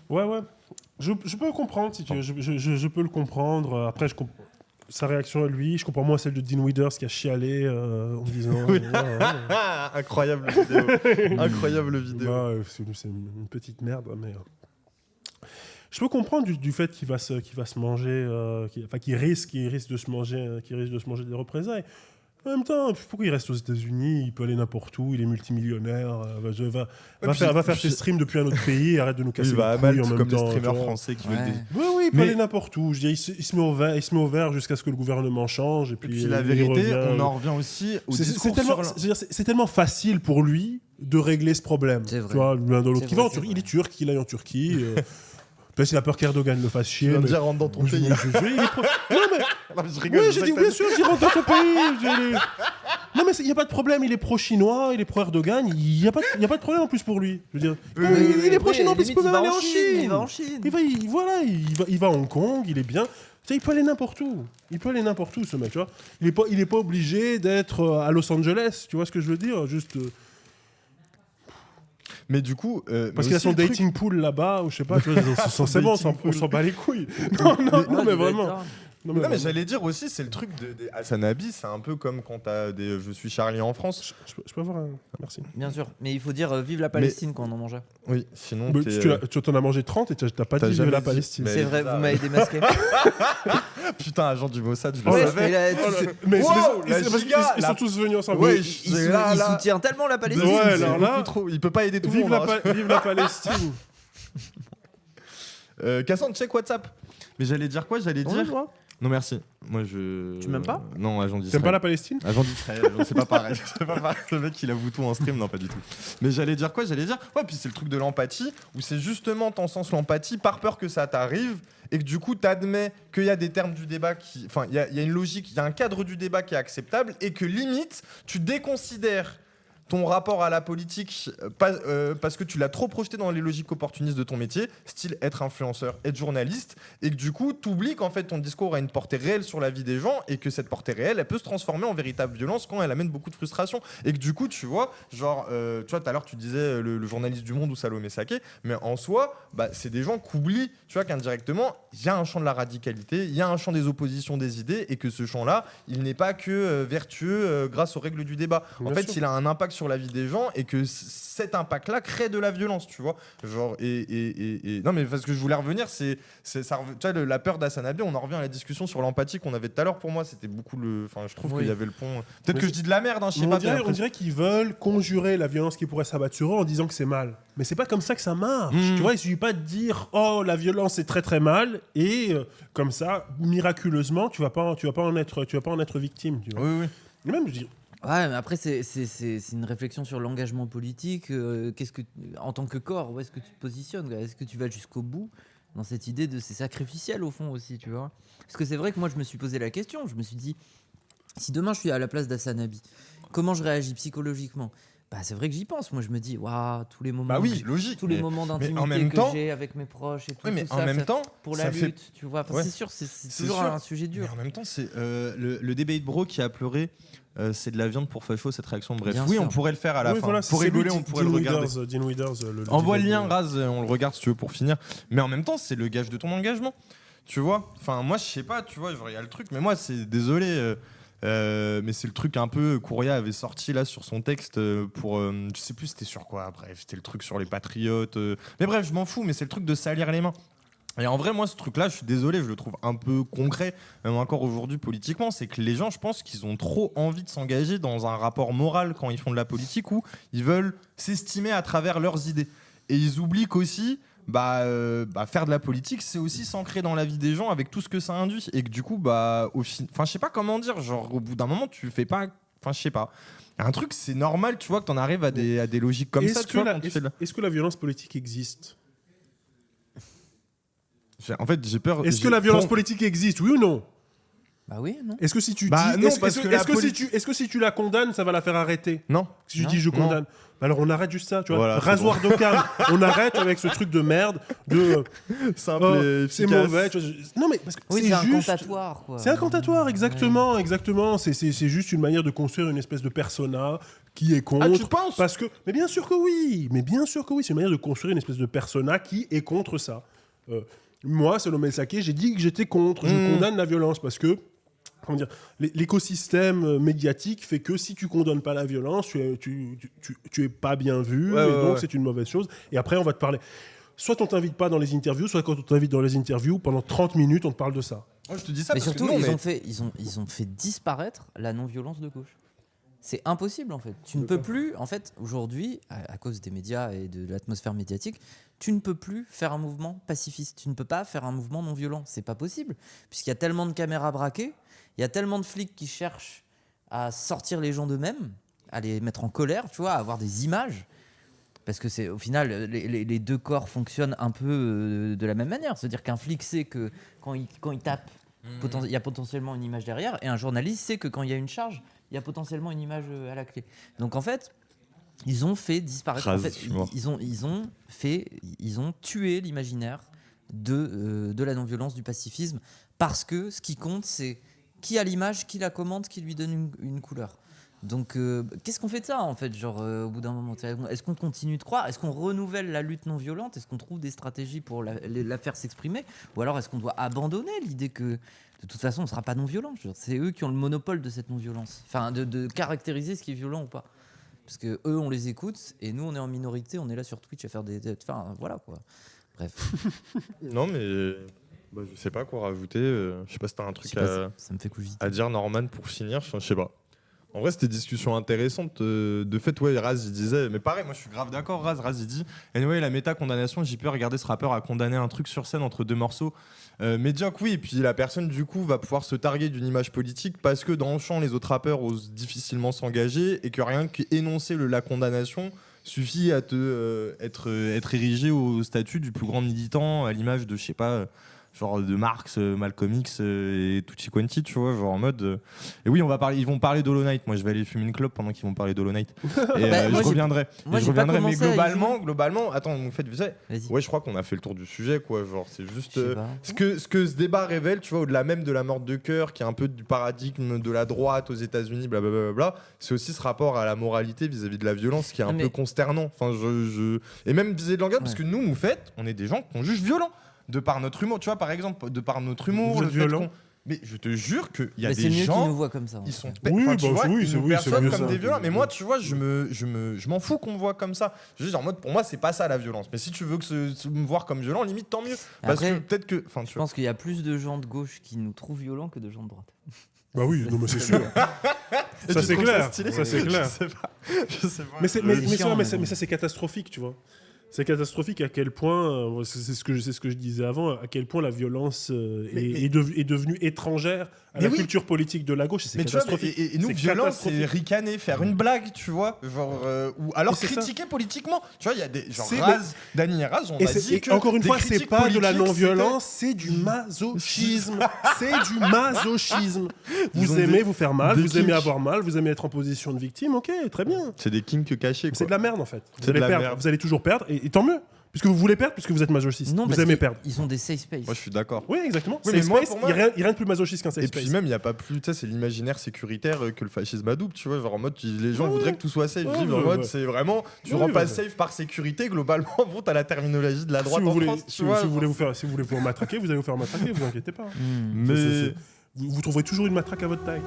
vois. Ouais. Je peux comprendre, si tu veux. Je peux le comprendre. Après, sa réaction à lui, je comprends moins celle de Dean Withers qui a chialé en disant... Incroyable vidéo. Incroyable vidéo. C'est une petite merde, mais... Je peux comprendre du fait qu'il va se manger, qu'il risque de se manger des représailles. En même temps, pourquoi il reste aux États-Unis? Il peut aller n'importe où, il est multimillionnaire. Va faire ses streams depuis un autre pays et arrête de nous casser les couilles en même temps. Comme les streamers français qui veulent des... Oui, il peut aller n'importe où. Je dis, il se met au vert jusqu'à ce que le gouvernement change. Et puis la vérité, on en revient aussi au discours c'est tellement facile pour lui de régler ce problème. Tu vois, l'un dans l'autre. Il est turc, il aille en Turquie. Peut-être qu'il a peur qu'Erdogan le fasse chier. Tu vas me dire, rentre dans ton pays. Non, mais je rigole. Oui, j'ai dit, bien sûr, j'y rentre dans ton pays. Non, mais il n'y a pas de problème. Il est pro-chinois, il est pro-Erdogan. Il n'y a pas de problème en plus pour lui. Je veux dire, il est pro-chinois, en plus, il peut aller en Chine. Il va en Chine. Il va à Hong Kong, il est bien. Il peut aller n'importe où. Ce mec, tu vois. Il est pas obligé d'être à Los Angeles. Tu vois ce que je veux dire? Juste. Mais du coup, parce qu'il a son dating pool là-bas, ou je sais pas, tu vois, c'est bon, on s'en bat les couilles. Non, mais vraiment. Non, mais j'allais dire aussi, c'est le truc des Hassanabi, c'est un peu comme quand t'as des Je suis Charlie en France. Je peux avoir un. Merci. Bien sûr, mais il faut dire vive la Palestine quand on en mange. Oui, sinon. Tu t'en as mangé 30 et t'as pas dit vive la Palestine. C'est vrai, vous m'avez démasqué. Putain, agent du Mossad, je le savais. Mais ils sont tous venus ensemble. Il soutient tellement la Palestine. Ouais, alors là, il peut pas aider tout le monde. Vive la Palestine. Cassandre, check WhatsApp. Mais j'allais dire quoi? Non, merci. Moi, Tu m'aimes pas? Non, agent d'Israël. T'aimes pas la Palestine? Agent d'Israël, c'est pas pareil. C'est pas pareil. Le mec, il avoue tout en stream, non, pas du tout. Mais j'allais dire quoi? Ouais, puis c'est le truc de l'empathie, où c'est justement t'encenses l'empathie par peur que ça t'arrive, et que du coup, t'admets qu'il y a des termes du débat qui. Enfin, il y a une logique, il y a un cadre du débat qui est acceptable, et que limite, tu déconsidères ton rapport à la politique parce que tu l'as trop projeté dans les logiques opportunistes de ton métier, style être influenceur, être journaliste, et que du coup, t'oublies qu'en fait ton discours a une portée réelle sur la vie des gens et que cette portée réelle, elle peut se transformer en véritable violence quand elle amène beaucoup de frustration. Et que du coup, tu vois, genre, tu vois, tout à l'heure tu disais le journaliste du Monde ou Salomé Saké, mais en soi, c'est des gens qu'oublient, tu vois, qu'indirectement, il y a un champ de la radicalité, il y a un champ des oppositions des idées, et que ce champ-là, il n'est pas que vertueux grâce aux règles du débat. En fait, il a un impact sur la vie des gens et que cet impact-là crée de la violence, tu vois. Genre, et non, mais parce que je voulais revenir, c'est ça, tu vois, la peur d'Hassanabi, on en revient à la discussion sur l'empathie qu'on avait tout à l'heure. Pour moi, c'était beaucoup je trouve qu'il y avait le pont. Peut-être que je dis de la merde, je sais pas. On dirait qu'ils veulent conjurer la violence qui pourrait s'abattre sur eux en disant que c'est mal. Mais c'est pas comme ça que ça marche. Tu vois, il suffit pas de dire oh la violence c'est très très mal et comme ça miraculeusement tu vas pas en être victime. Tu vois. Oui. Et même je dis. Ouais, mais après, c'est une réflexion sur l'engagement politique. En tant que corps, où est-ce que tu te positionnes? Est-ce que tu vas jusqu'au bout dans cette idée de c'est sacrificiel au fond aussi, tu vois? Parce que c'est vrai que moi, je me suis posé la question. Je me suis dit, si demain je suis à la place d'Hassanabi, comment je réagis psychologiquement? C'est vrai que j'y pense. Moi, je me dis, waouh, tous les moments, logique, tous les moments d'intimité que j'ai avec mes proches et tout. Oui, mais tout en ça, même temps, pour la lutte, tu vois. C'est sûr, c'est toujours un sujet dur. Mais en même temps, c'est le debate bro qui a pleuré. C'est de la viande pour facho, cette réaction. Bref, bien oui, sûr. on pourrait le faire à la fin. Voilà, pour rigoler, on pourrait le regarder. Dean Withers, envoie le lien, Raz, on le regarde si tu veux pour finir. Mais en même temps, c'est le gage de ton engagement. Tu vois? Enfin, moi, je sais pas, tu vois, il y a le truc, mais moi, c'est désolé. Mais c'est le truc un peu Kouria avait sorti là sur son texte pour je sais plus c'était sur quoi, bref c'était le truc sur les patriotes mais bref je m'en fous, mais c'est le truc de salir les mains. Et en vrai, moi, ce truc-là, je suis désolé, je le trouve un peu concret, même encore aujourd'hui politiquement, c'est que les gens, je pense qu'ils ont trop envie de s'engager dans un rapport moral quand ils font de la politique où ils veulent s'estimer à travers leurs idées. Et ils oublient qu'aussi, faire de la politique, c'est aussi s'ancrer dans la vie des gens avec tout ce que ça induit. Et que du coup, je sais pas comment dire, genre, au bout d'un moment, tu fais pas. Enfin, je sais pas. Un truc, c'est normal, tu vois, que t'en arrives à des logiques comme ça. Est-ce que la violence politique existe? En fait, j'ai peur. Est-ce que la violence politique existe, oui ou non? Oui, non. Est-ce que si tu dis, non, est-ce que si tu la condamnes, ça va la faire arrêter? Non. Si tu dis je condamne. Alors on arrête juste ça, tu vois. Voilà, rasoir d'Occam. On arrête avec ce truc de merde de simple et efficace. C'est mauvais. Non mais parce que c'est juste incantatoire quoi. C'est incantatoire, exactement. C'est juste une manière de construire une espèce de persona qui est contre. Tu penses? Parce que mais bien sûr que oui. C'est une manière de construire une espèce de persona qui est contre ça. Moi, Salomé Saké, j'ai dit que j'étais contre. Je condamne la violence parce que comment dire, l'écosystème médiatique fait que si tu condamnes pas la violence, tu es pas bien vu, donc c'est une mauvaise chose. Et après, on va te parler. Soit on t'invite pas dans les interviews, soit quand on t'invite dans les interviews, pendant 30 minutes, on te parle de ça. Moi, je te dis ça Mais parce surtout, que non, ils ont fait disparaître la non-violence de gauche. C'est impossible en fait. Tu ne peux plus, en fait, aujourd'hui, à cause des médias et de l'atmosphère médiatique, tu ne peux plus faire un mouvement pacifiste. Tu ne peux pas faire un mouvement non violent. C'est pas possible. Puisqu'il y a tellement de caméras braquées, il y a tellement de flics qui cherchent à sortir les gens d'eux-mêmes, à les mettre en colère, tu vois, à avoir des images. Parce que c'est au final, les deux corps fonctionnent un peu de la même manière. C'est-à-dire qu'un flic sait que quand il tape, il y a potentiellement une image derrière, et un journaliste sait que quand il y a une charge, il y a potentiellement une image à la clé. Donc en fait, ils ont fait disparaître. En fait, ils ont tué l'imaginaire de la non-violence, du pacifisme, parce que ce qui compte, c'est qui a l'image, qui la commande, qui lui donne une couleur. Donc, qu'est-ce qu'on fait de ça en fait, genre au bout d'un moment, est-ce qu'on continue de croire, est-ce qu'on renouvelle la lutte non violente, est-ce qu'on trouve des stratégies pour la faire s'exprimer, ou alors est-ce qu'on doit abandonner l'idée que de toute façon on ne sera pas non violent. C'est eux qui ont le monopole de cette non violence, enfin de caractériser ce qui est violent ou pas, parce que eux on les écoute et nous on est en minorité, on est là sur Twitch à faire enfin voilà quoi, bref. Non mais je sais pas quoi rajouter, je sais pas si t'as un truc ça me fait cogiter à dire Norman pour finir, je sais pas. En vrai, c'était une discussion intéressante. De fait, ouais, Raz, il disait, mais pareil, moi je suis grave d'accord. Raz, il dit, anyway, la méta-condamnation, j'ai pu regarder ce rappeur a condamné un truc sur scène entre deux morceaux. Médiocre, oui, et puis la personne, du coup, va pouvoir se targuer d'une image politique parce que dans le champ, les autres rappeurs osent difficilement s'engager et que rien qu'énoncer la condamnation suffit à être érigé au statut du plus grand militant, à l'image de, je sais pas. Genre de Marx, Malcolm X et Tutti Quanti, tu vois, genre en mode. Et oui, ils vont parler d'Hollow Knight. Moi, je vais aller fumer une clope pendant qu'ils vont parler d'Hollow Knight. Et je reviendrai. Mais globalement, attends, vous faites, ouais, je crois qu'on a fait le tour du sujet, quoi. Genre, c'est juste ce que ce débat révèle, tu vois, au-delà même de la mort de cœur, qui est un peu du paradigme de la droite aux États-Unis, blablabla. C'est aussi ce rapport à la moralité vis-à-vis de la violence qui est un peu consternant. Enfin, et même vis-à-vis de l'engagement, parce que nous, on est des gens qu'on juge violents. De par notre humour, tu vois, par exemple, de par notre humour, le fait qu'on... Mais je te jure qu'il y a des gens qui nous voient comme ça. Ils sont ils nous perçoivent comme ça, des violents. Mais moi, tu vois, je m'en fous qu'on me voit comme ça. Je veux dire, en mode, pour moi, c'est pas ça la violence. Mais si tu veux me voir comme violent, limite, tant mieux. Parce après, que peut-être que... Je pense qu'il y a plus de gens de gauche qui nous trouvent violents que de gens de droite. Bah oui, non, mais c'est sûr. Ça c'est clair. Ça c'est clair. Je sais pas. Mais ça c'est catastrophique, tu vois. C'est catastrophique à quel point, c'est ce que je disais avant, à quel point la violence est devenue étrangère à la culture politique de la gauche. Et c'est catastrophique. Tu vois, et nous, violence, c'est ricaner, faire une blague, tu vois, genre, ou alors critiquer politiquement. Tu vois, il y a des genre Dany et Raz, on a dit que encore une fois, c'est pas de la non-violence, c'est du masochisme. C'est du masochisme. Vous aimez vous faire mal, vous aimez avoir mal, vous aimez être en position de victime, ok, très bien. C'est des kinks cachés. C'est de la merde en fait. Vous allez toujours perdre. Et tant mieux, puisque vous voulez perdre, puisque vous êtes masochiste. Non, vous aimez perdre. Ils ont des safe space. Moi, je suis d'accord. Oui, exactement. Oui, Safe mais moi, space, pour moi, il n'y a rien de plus masochiste qu'un safe space. Et puis même, il n'y a pas plus, tu sais, c'est l'imaginaire sécuritaire que le fascisme à double, tu vois, genre en mode, les gens voudraient que tout soit safe. En mode, c'est vraiment, tu rends pas safe par sécurité, globalement, bon, t'as la terminologie de la droite en France. Si vous voulez vous matraquer, vous allez vous faire matraquer, vous inquiétez pas. Mais vous trouverez toujours une matraque à votre taille.